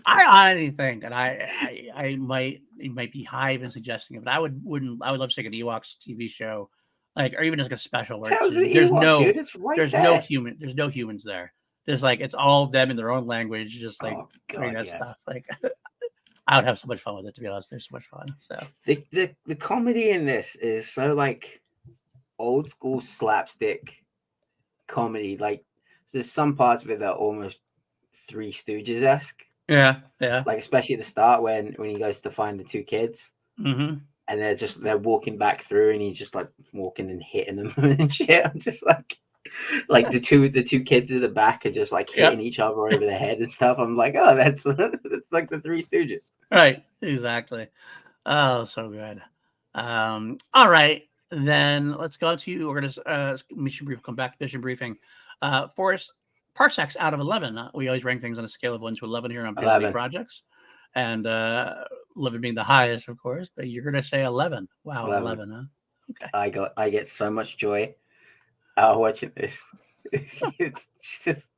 Speaker 1: I honestly think, and I might be high even suggesting it, but I would love to take an Ewoks TV show, like, or even just a special where there's no humans there. There's like, it's all of them in their own language, just like doing that stuff. Like, I would have so much fun with it, to be honest. There's so much fun. So
Speaker 2: the comedy in this is so like old school slapstick comedy. Like, there's some parts of it that are almost Three Stooges esque.
Speaker 1: Yeah.
Speaker 2: Like especially at the start when he goes to find the two kids.
Speaker 1: Mm-hmm.
Speaker 2: And they're walking back through, and he's just like walking and hitting them and shit. I'm just like the two kids at the back are just like hitting each other over the head and stuff. I'm like, oh, that's like the Three Stooges.
Speaker 1: Right. Exactly. Oh, so good. All right, then let's go to. We're gonna mission brief. Come back to mission briefing. Forrest, parsecs out of 11. We always rank things on a scale of 1 to 11 here on PLD Projects, and 11 being the highest, of course. But you're gonna say 11. Wow, 11, huh?
Speaker 2: Okay. I get so much joy out of watching this. It's just,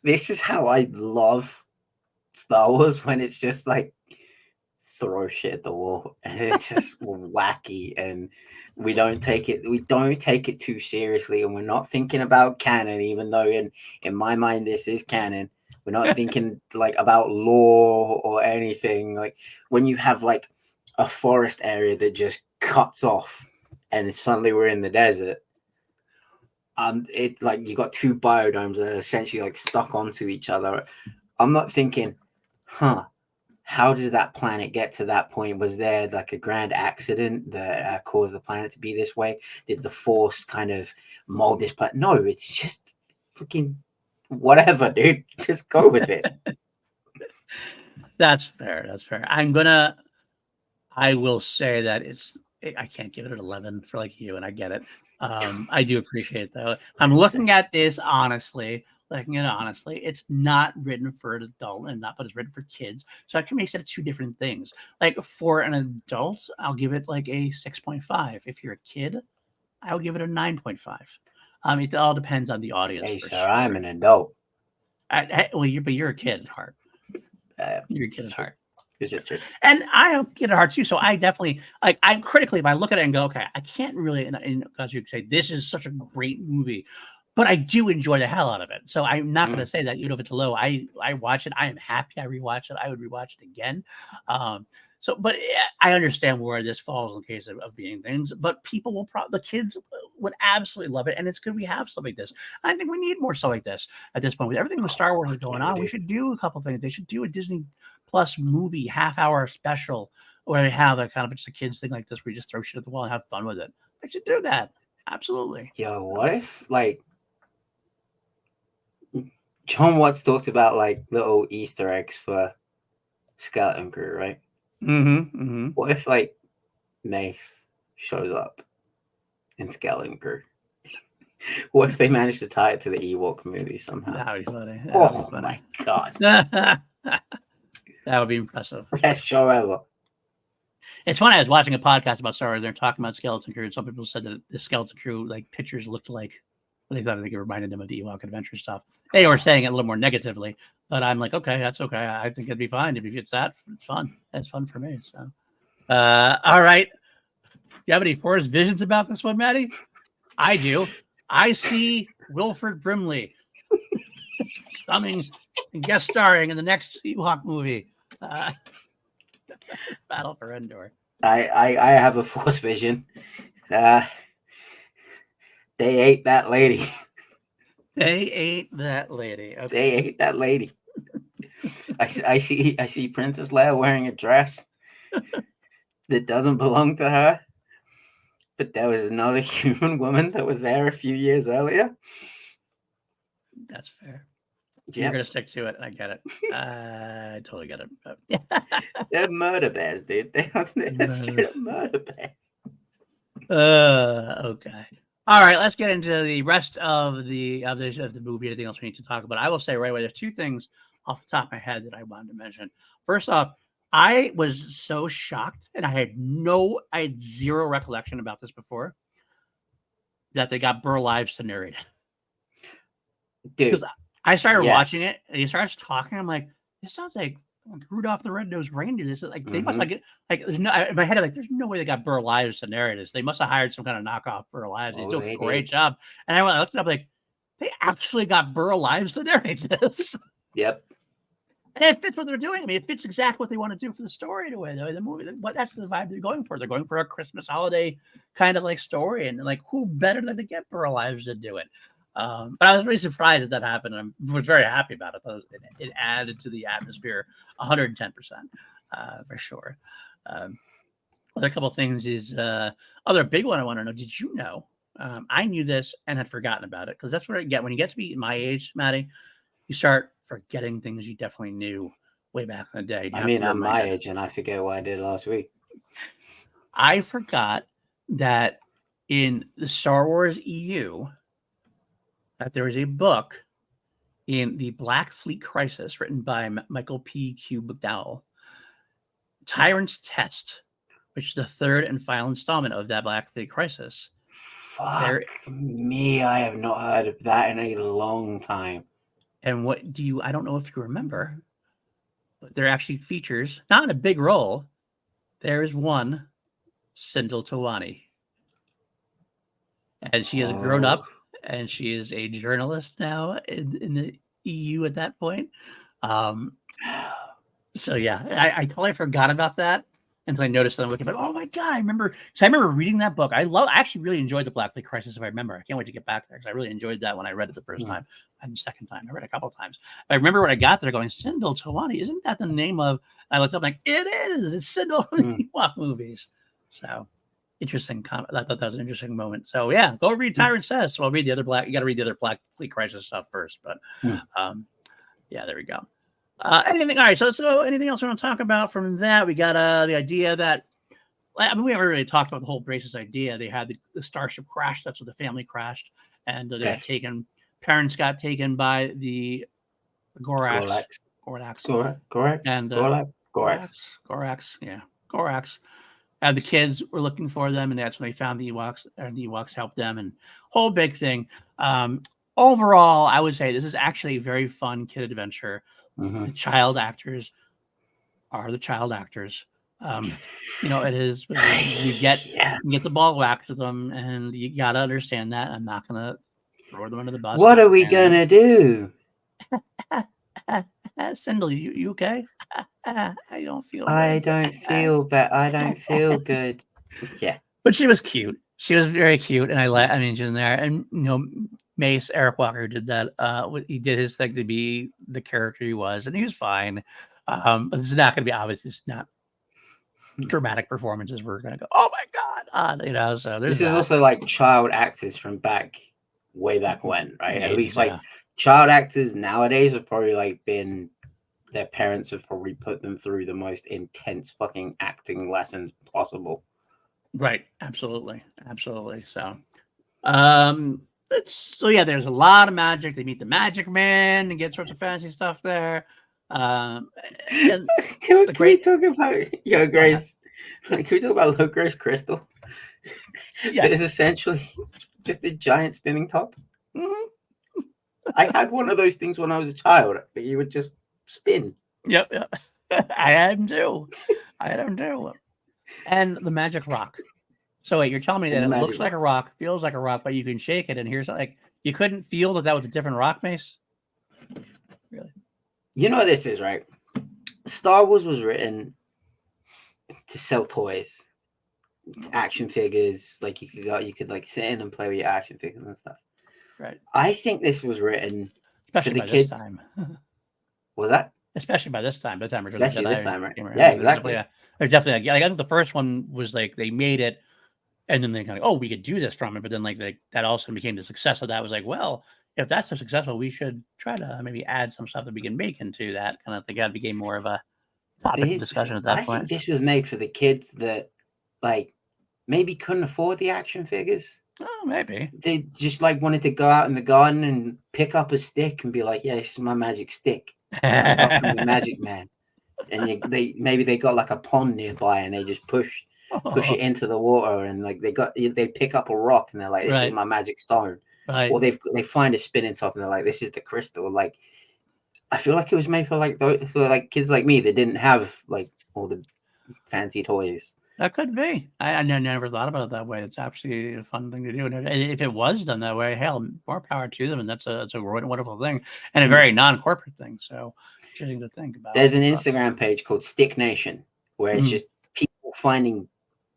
Speaker 2: this is how I love Star Wars, when it's just like throw shit at the wall and it's just wacky, and we don't take it too seriously, and we're not thinking about canon, even though in my mind this is canon. We're not thinking like about lore or anything. Like when you have like a forest area that just cuts off and suddenly we're in the desert, it like you got two biodomes that are essentially like stuck onto each other. I'm not thinking, how did that planet get to that point? Was there like a grand accident that caused the planet to be this way? Did the Force kind of mold this planet? No, it's just freaking whatever, dude. Just go with it.
Speaker 1: That's fair. I will say that I can't give it an 11 for like you, and I get it. I do appreciate it though. I'm looking at this honestly. It's not written for an adult but it's written for kids. So I can make it two different things. Like for an adult, I'll give it like a 6.5. If you're a kid, I'll give it a 9.5. It all depends on the audience.
Speaker 2: Hey, sir, I'm an adult.
Speaker 1: But you're a kid at heart. You're a kid at heart.
Speaker 2: This is true.
Speaker 1: And I get it hard too. So I definitely I'm critically, if I look at it and go, okay, I can't really, because you say this is such a great movie, but I do enjoy the hell out of it. So I'm not going to say that, even if it's low. I watch it. I am happy I rewatch it. I would rewatch it again. But I understand where this falls in case of being things. But people the kids would absolutely love it, and it's good we have stuff like this. I think we need more stuff like this at this point. With everything with Star Wars going on, we should do a couple things. They should do a Disney Plus movie half-hour special where they have a kind of just a kids thing like this, where you just throw shit at the wall and have fun with it. They should do that. Absolutely.
Speaker 2: Yo, what if like John Watts talked about like little Easter eggs for Skeleton Crew, right?
Speaker 1: Mm-hmm.
Speaker 2: What if like Mace shows up in Skeleton Crew? What if they managed to tie it to the Ewok movie somehow?
Speaker 1: That would be funny.
Speaker 2: My god.
Speaker 1: That would be impressive.
Speaker 2: Best show ever.
Speaker 1: It's funny, I was watching a podcast about Star Wars, and they're talking about Skeleton Crew, and some people said that the Skeleton Crew like pictures looked like, they thought it reminded them of the EWOK Adventure stuff. They were saying it a little more negatively, but I'm like, okay, that's okay. I think it'd be fine. If it's that, it's fun. It's fun for me. So, all right. You have any Forrest visions about this one, Matty? I do. I see Wilford Brimley coming and guest starring in the next EWOK movie, Battle for Endor.
Speaker 2: I have a Force vision. They ate that lady.
Speaker 1: They ate that lady. Okay.
Speaker 2: They ate that lady. I see Princess Leia wearing a dress that doesn't belong to her, but there was another human woman that was there a few years earlier.
Speaker 1: That's fair.
Speaker 2: Yep.
Speaker 1: You're gonna stick to it. I get it. I totally get it.
Speaker 2: They're murder bears, dude. They're straight up murder bears.
Speaker 1: Okay. All right, let's get into the rest of the movie. Anything else we need to talk about? I will say right away, there's two things off the top of my head that I wanted to mention. First off, I was so shocked, and I had zero recollection about this before, that they got Burl Ives to narrate it.
Speaker 2: Dude,
Speaker 1: because I started watching it, and he starts talking. I'm like, this sounds like Rudolph the Red-Nosed Reindeer. This is like they must there's no, in my head, I'm like, there's no way they got Burl Ives to narrate this. They must have hired some kind of knockoff Burl Ives. He's doing a great job. And I looked it up, like, they actually got Burl Ives to narrate this.
Speaker 2: Yep.
Speaker 1: And it fits what they're doing. I mean, it fits exactly what they want to do for the story in a way, though. The movie, that's the vibe they're going for. They're going for a Christmas holiday kind of like story, and like, who better than to get Burl Ives to do it? But I was really surprised that happened, and I was very happy about it. It added to the atmosphere 110%, for sure. Other couple of things is other big one I want to know. Did you know? I knew this and had forgotten about it, because that's what I get when you get to be my age, Matty. You start forgetting things you definitely knew way back in the day.
Speaker 2: I mean, I'm my age and I forget what I did last week.
Speaker 1: I forgot that in the Star Wars EU, that there is a book in the Black Fleet Crisis written by Michael P. Q. McDowell, Tyrant's Test, which is the third and final installment of that Black Fleet Crisis.
Speaker 2: Fuck me, I have not heard of that in a long time.
Speaker 1: And what do you, I don't know if you remember, but there actually features, not in a big role, there is one Sindel Tawani. And she has grown up, and she is a journalist now in the EU at that point. So yeah, I totally forgot about that until I noticed that I'm looking like, oh my God, I remember. So I remember reading that book. I actually really enjoyed the Black Fleet Crisis, if I remember. I can't wait to get back there, because I really enjoyed that when I read it the first time and the second time. I read it a couple of times. I remember when I got there going, Sindel Tawani, isn't that the name of, I looked up like, it is, it's Sindel from the Ewok movies. So interesting comment. I thought that was an interesting moment. So yeah, go read Tyrant Says. So I'll read the other you got to read the other Black Fleet Crisis stuff first, but yeah, there we go. Anything? All right. So anything else we want to talk about from that? We got the idea that, I mean, we haven't really talked about the whole Braces idea. They had the starship crash. That's what the family crashed, and they got taken. Parents got taken by the Gorax. And Gorax. Yeah, Gorax. And the kids were looking for them, and that's when they found the Ewoks, and the Ewoks helped them, and whole big thing. Overall, I would say this is actually a very fun kid adventure. The child actors are the child actors. You know, it is. You get the ball whacked to them, and you gotta understand that. I'm not gonna throw them under the bus.
Speaker 2: What are we gonna do?
Speaker 1: Sindel, you okay? I don't feel.
Speaker 2: I don't feel bad. I don't feel good. Yeah,
Speaker 1: but she was cute. She was very cute, and I mean, she's in there, and you know, Mace Eric Walker did that. He did his thing to be the character he was, and he was fine. But this is not going to be obvious. It's not dramatic performances. We're going to go, oh my God, you know. So this is
Speaker 2: also like child actors from way back when, right? At least like child actors nowadays have probably like been, their parents have probably put them through the most intense fucking acting lessons possible.
Speaker 1: Right. Absolutely. So, so yeah, there's a lot of magic. They meet the Magic Man and get sorts of fancy stuff there.
Speaker 2: Can we talk about Grace? Can we talk about Low Grace Crystal? Yeah, it's essentially just a giant spinning top. I had one of those things when I was a child that you would just spin.
Speaker 1: Yep. I had them too. And the magic rock. So wait, you're telling me that it looks like a rock, feels like a rock, but you can shake it, and here's like, you couldn't feel that was a different rock, Mace? Really?
Speaker 2: You know what this is, right? Star Wars was written to sell toys, action figures. Like you could like sit in and play with your action figures and stuff.
Speaker 1: Right.
Speaker 2: I think this was written
Speaker 1: especially
Speaker 2: for the
Speaker 1: by this time.
Speaker 2: Was that?
Speaker 1: Especially by this time. By the time we're going
Speaker 2: especially this time, right?
Speaker 1: Yeah, exactly. There's definitely like, I think the first one was like they made it, and then they kind of, oh, we could do this from it. But then like that also became the success of that. Was like, well, if that's so successful, we should try to maybe add some stuff that we can make into that kind of thing. That became more of a topic of discussion at that point.
Speaker 2: I think this was made for the kids that like maybe couldn't afford the action figures.
Speaker 1: Oh, maybe
Speaker 2: they just like wanted to go out in the garden and pick up a stick and be like, yeah, this is my magic stick. I got from the Magic Man. And they got like a pond nearby, and they just push it into the water, and like they pick up a rock, and they're like, this is my magic stone.
Speaker 1: Right.
Speaker 2: Or they find a spinning top, and they're like, this is the crystal. Like, I feel like it was made for like kids like me that didn't have like all the fancy toys.
Speaker 1: That could be. I never thought about it that way. It's actually a fun thing to do. And if it was done that way, hell, more power to them. And that's a wonderful thing, and a very non-corporate thing. So interesting to think about.
Speaker 2: There's an Instagram page called Stick Nation where it's just people finding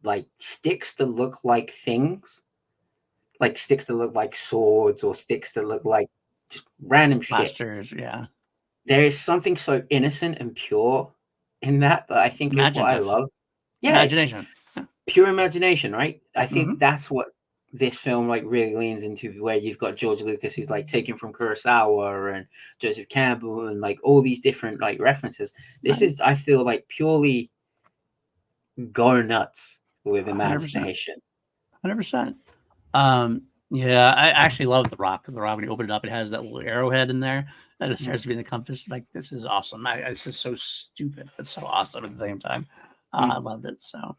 Speaker 2: like sticks that look like things. like sticks that look like swords or sticks that look like just random shit.
Speaker 1: Blasters, yeah.
Speaker 2: There is something so innocent and pure in that I think is what I love. Yeah,
Speaker 1: imagination,
Speaker 2: pure imagination, right? I think
Speaker 1: Mhm.
Speaker 2: that's what this film like really leans into, where you've got George Lucas who's like taken from Kurosawa and Joseph Campbell and like all these different like references. This is, I feel like, purely go nuts with
Speaker 1: 100%.
Speaker 2: imagination.
Speaker 1: 100%. Yeah, I actually love The Rock. The Rock, when you open it up, it has that little arrowhead in there, and it starts to be in the compass. Like, this is awesome. It's just so stupid, but so awesome at the same time. I loved it. So,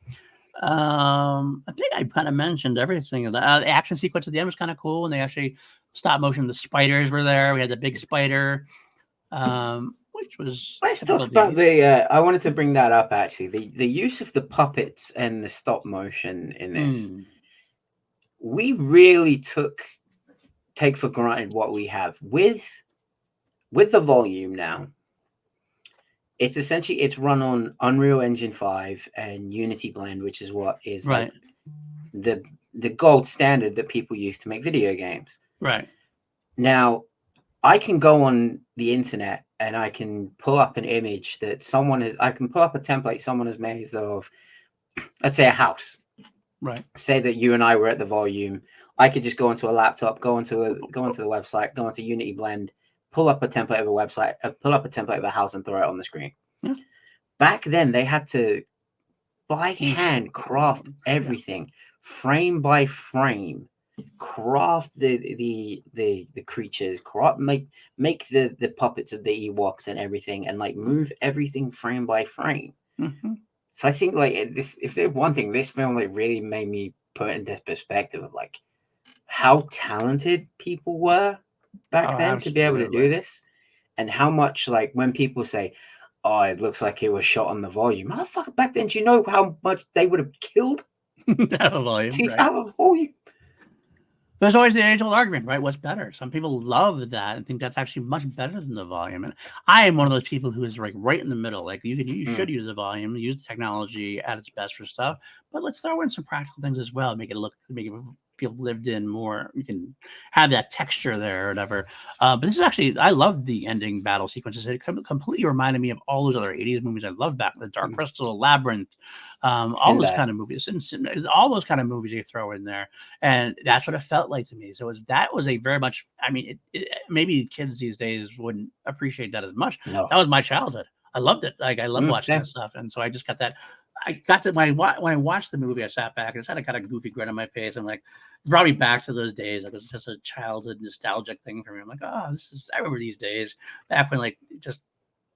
Speaker 1: I think I kind of mentioned everything. The action sequence at the end was kind of cool, and they actually stop motion. The spiders were there. We had the big spider, which was.
Speaker 2: Let's talk about the. I wanted to bring that up actually. The use of the puppets and the stop motion in this. We really take for granted what we have with the volume now. It's essentially, it's run on Unreal Engine 5 and Unity Blend, which is what is like the gold standard that people use to make video games.
Speaker 1: Right.
Speaker 2: Now, I can go on the internet and I can pull up an image that someone has. I can pull up a template someone has made of, let's say, a house.
Speaker 1: Right.
Speaker 2: Say that you and I were at the volume. I could just go onto a laptop, go onto the website, go onto Unity Blend, pull up a template of a website, pull up a template of a house, and throw it on the screen.
Speaker 1: Yeah.
Speaker 2: Back then, they had to by hand craft everything, frame by frame, craft the creatures, make the puppets of the Ewoks and everything, and like move everything frame by frame. So I think like if there's one thing, this film like really made me put into perspective of like how talented people were back then to be able to do this, and how much like when people say, "Oh, it looks like it was shot on the volume," motherfucker, back then, do you know how much they would have killed
Speaker 1: to have a volume?
Speaker 2: To have a volume.
Speaker 1: There's always the age-old argument, right? What's better? Some people love that and think that's actually much better than the volume. And I am one of those people who is like right in the middle. Like you should use the volume, use the technology at its best for stuff, but let's throw in some practical things as well. Make it feel lived in more. You can have that texture there or whatever. But this is actually, I love the ending battle sequences. It completely reminded me of all those other 80s movies I loved back. The Dark Crystal, Labyrinth, all those kind of movies. All those kind of movies you throw in there. And that's what it felt like to me. So that was a very much, I mean, maybe kids these days wouldn't appreciate that as much.
Speaker 2: No.
Speaker 1: That was my childhood. I loved it. Like I love watching that stuff. And so I just got that. I got to when I watched the movie, I sat back and just had a kind of goofy grin on my face. I'm like, brought me back to those days. It was just a childhood nostalgic thing for me. I'm like, oh, I remember these days back when like it just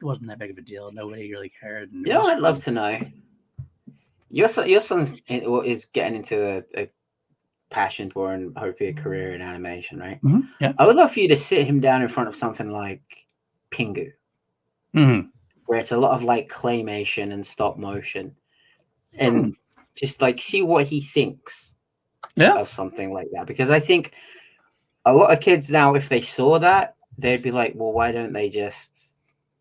Speaker 1: wasn't that big of a deal. Nobody really cared. And
Speaker 2: you know, I'd love to know. Your son is getting into a passion for and hopefully a career in animation, right?
Speaker 1: Yeah.
Speaker 2: I would love for you to sit him down in front of something like Pingu, where it's a lot of like claymation and stop motion, and just like see what he thinks of something like that. Because I think a lot of kids now, if they saw that, they'd be like, well, why don't they just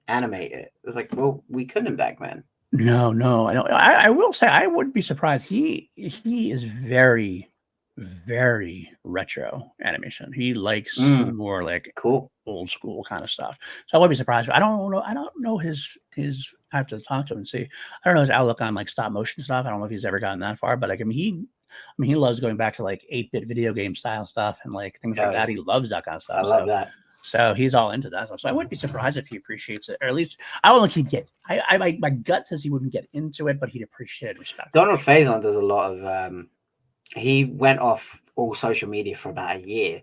Speaker 2: animate it? It's like, well, we couldn't back then.
Speaker 1: No, I don't. I will say I wouldn't be surprised. He is very, very retro animation. He likes more like
Speaker 2: cool
Speaker 1: old school kind of stuff. So I wouldn't be surprised. I don't know his. I have to talk to him and see. I don't know his outlook on like stop motion stuff. I don't know if he's ever gotten that far, but like he loves going back to like 8-bit video game style stuff and like things like that. He loves that kind of stuff.
Speaker 2: I love that.
Speaker 1: So he's all into that. So I wouldn't be surprised if he appreciates it, or at least I don't think he'd get. My gut says he wouldn't get into it, but he'd appreciate respect.
Speaker 2: Donald Faison does a lot of. He went off all social media for about a year,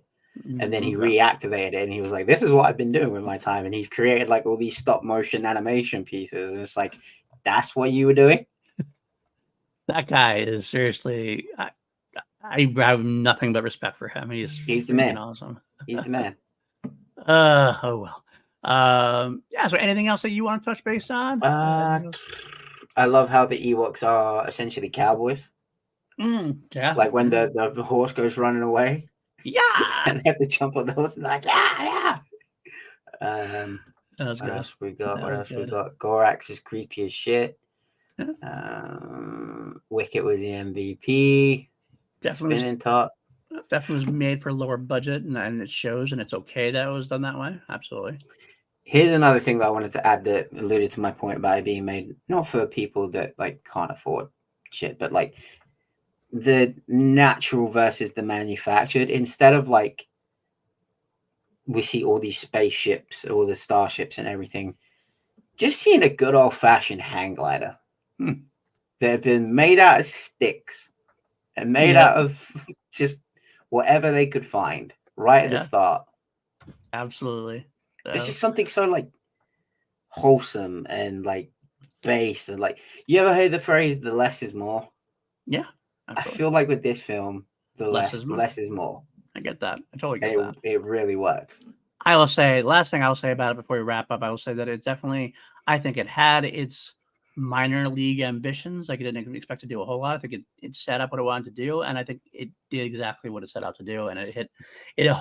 Speaker 2: and then he reactivated it, and he was like, "This is what I've been doing with my time." And he's created like all these stop motion animation pieces, and it's like, that's what you were doing.
Speaker 1: That guy is seriously. I have nothing but respect for him. He's
Speaker 2: the man.
Speaker 1: Awesome.
Speaker 2: He's the man.
Speaker 1: Oh well. Yeah. So anything else that you want to touch base on?
Speaker 2: I love how the Ewoks are essentially cowboys.
Speaker 1: Yeah.
Speaker 2: Like when the horse goes running away.
Speaker 1: Yeah.
Speaker 2: And they have to jump on the horse and like, yeah.
Speaker 1: What
Speaker 2: else we got? Gorax is creepy as shit. Wicket was the MVP.
Speaker 1: Definitely
Speaker 2: Spinning top.
Speaker 1: definitely was made for a lower budget, and it shows, and it's okay that it was done that way. Absolutely.
Speaker 2: Here's another thing that I wanted to add that alluded to my point about it being made not for people that like can't afford shit, but like the natural versus the manufactured. Instead of like we see all these spaceships, all the starships and everything, just seeing a good old fashioned hang glider that have been made out of sticks and made out of just whatever they could find right at the start.
Speaker 1: Absolutely.
Speaker 2: It's just something so like wholesome and like base, and like, you ever heard the phrase "the less is more"?
Speaker 1: Yeah,
Speaker 2: absolutely. I feel like with this film, the less is more.
Speaker 1: I get that. I totally get that.
Speaker 2: It really works.
Speaker 1: I will say, last thing I'll say about it before we wrap up, I will say that it definitely, I think it had its minor league ambitions. Like, it didn't expect to do a whole lot. I think it set up what it wanted to do, and I think it did exactly what it set out to do, and it hit a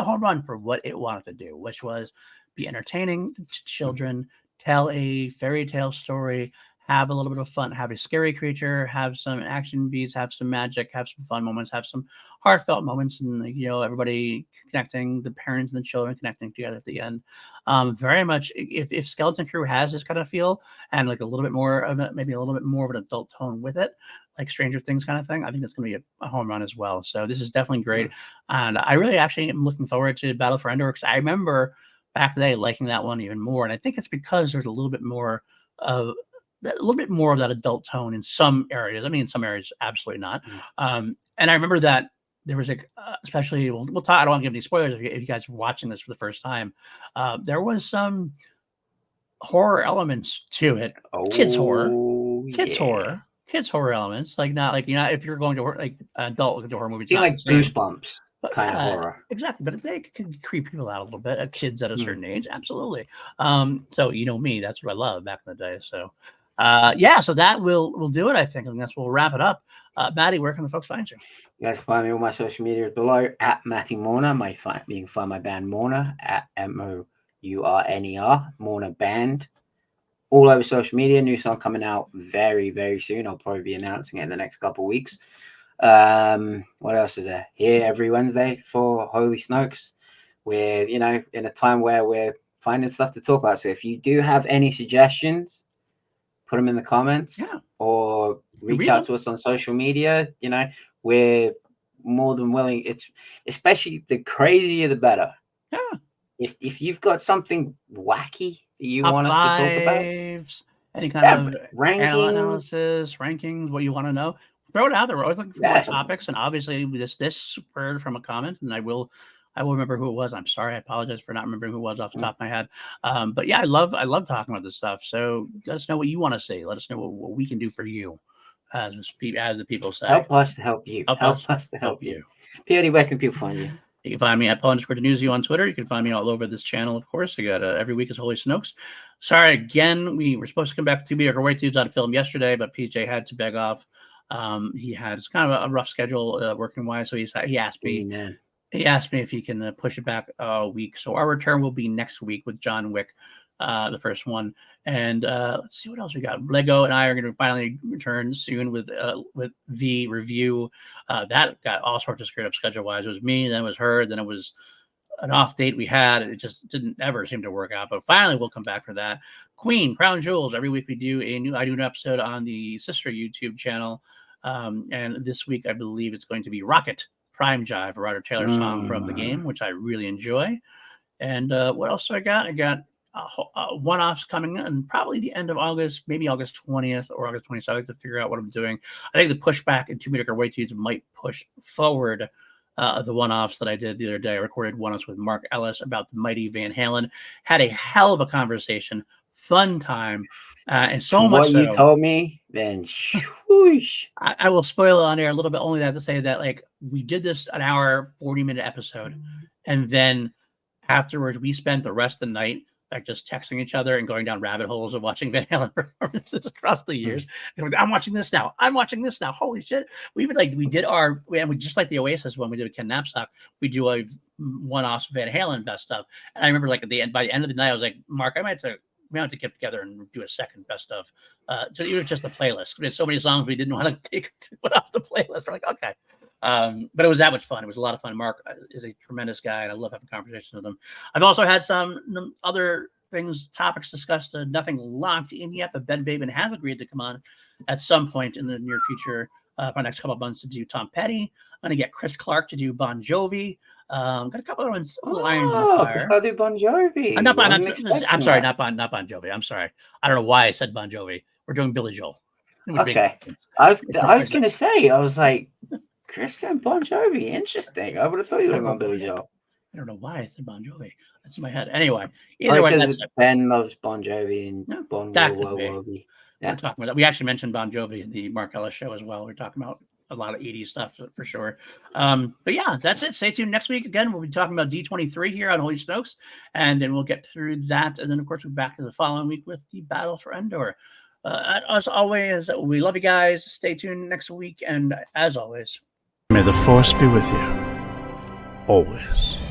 Speaker 1: home run for what it wanted to do, which was be entertaining to children, tell a fairy tale story, have a little bit of fun, have a scary creature, have some action beats, have some magic, have some fun moments, have some heartfelt moments, and everybody connecting, the parents and the children connecting together at the end. Very much, if Skeleton Crew has this kind of feel and like a little bit more of it, maybe a little bit more of an adult tone with it, like Stranger Things kind of thing, I think that's going to be a home run as well. So this is definitely great, and I really actually am looking forward to Battle for Endor, because I remember back in the day liking that one even more, and I think it's because there's a little bit more of that adult tone in some areas. I mean, in some areas, absolutely not. And I remember that there was especially, we'll talk, I don't want to give any spoilers if you guys are watching this for the first time. There was some horror elements to it. Kids horror elements. Like, not like, if you're going to like adult horror movies,
Speaker 2: like Goosebumps kind of horror.
Speaker 1: Exactly. But they can creep people out a little bit, kids at a certain age. Absolutely. So me, that's what I love back in the day. So so that will do it, I think. And we'll wrap it up. Matty, where can the folks find you?
Speaker 2: You guys can find me on my social media below at Matty Morner. You can find my band Morner at MOURNER, Morner Band. All over social media. New song coming out very, very soon. I'll probably be announcing it in the next couple of weeks. What else is there? Here every Wednesday for Holy Snokes. We're, in a time where we're finding stuff to talk about. So if you do have any suggestions, put them in the comments or reach out to us on social media. We're more than willing. It's especially the crazier, the better.
Speaker 1: Yeah.
Speaker 2: If you've got something wacky that you want us to talk about,
Speaker 1: any kind of analysis, rankings, what you want to know, throw it out there. We're always looking for more topics, and obviously this spurred from a comment, and I will remember who it was. I'm sorry, I apologize for not remembering who it was off the top of my head. But yeah, I love talking about this stuff. So let us know what you want to see. Let us know what we can do for you, as the people say.
Speaker 2: Help us to help you. Help us to help you. PLD, where can people find you?
Speaker 1: You can find me at Paul_Denuzio on Twitter. You can find me all over this channel, of course. I got every week is Holy Snokes. Sorry again, we were supposed to come back to 2 Mediocre White Dudes on film yesterday, but PJ had to beg off. He had kind of a rough schedule working wise, so he asked me. He asked me if he can push it back a week. So our return will be next week with John Wick, the first one. And let's see what else we got. Lego and I are going to finally return soon with the review. That got all sorts of screwed up schedule-wise. It was me, then it was her, then it was an off date we had. It just didn't ever seem to work out. But finally, we'll come back for that. Queen, Crown Jewels. Every week I do an episode on the sister YouTube channel. And this week, I believe it's going to be Rocket Prime Jive, a Roger Taylor song from the game, which I really enjoy. And what else do I got? I got one-offs coming in probably the end of August, maybe August 20th or August 27th. I have to figure out what I'm doing. I think the pushback in 2 Mediocre White Dudes might push forward the one-offs that I did the other day. I recorded one-offs with Mark Ellis about the mighty Van Halen. Had a hell of a conversation. Fun time. And so
Speaker 2: from
Speaker 1: much
Speaker 2: what you told me, then
Speaker 1: I will spoil it on air a little bit. Only that to say that, like, we did this an hour, 40-minute episode. And then afterwards, we spent the rest of the night like just texting each other and going down rabbit holes of watching Van Halen performances across the years. And I'm watching this now. I'm watching this now. Holy shit. We just like the Oasis when we did with Ken Knapsack, we do a one-off Van Halen best stuff. And I remember, like, by the end of the night, I was like, Mark, we might have to get together and do a second best of. So even just the playlist. We had so many songs we didn't want to put off the playlist. We're like, okay. But it was that much fun. It was a lot of fun. Mark is a tremendous guy, and I love having conversations with him. I've also had some other topics discussed, nothing locked in yet, but Ben Bateman has agreed to come on at some point in the near future, for the next couple of months, to do Tom Petty. I'm going to get Chris Clark to do Bon Jovi. Got a couple of ones irons in the fire.
Speaker 2: I'll do Bon Jovi.
Speaker 1: I'm sorry, not Bon Jovi. I'm sorry. I don't know why I said Bon Jovi. We're doing Billy Joel.
Speaker 2: Okay. I was going to say, I was like, Christian Bon Jovi, interesting. I would have thought you would have gone Billy Joel.
Speaker 1: I don't know why I said Bon Jovi. That's in my head. Anyway, either way,
Speaker 2: because Ben loves Bon Jovi and Bon
Speaker 1: Jovi. Yeah. We're talking about that. We actually mentioned Bon Jovi in the Mark Ellis show as well. We're talking about a lot of 80s stuff for sure. But yeah, that's it. Stay tuned next week. Again, we'll be talking about D23 here on Holy Snokes, and then we'll get through that. And then, of course, we're back to the following week with the Battle for Endor. As always, we love you guys. Stay tuned next week. And as always, may the Force be with you always.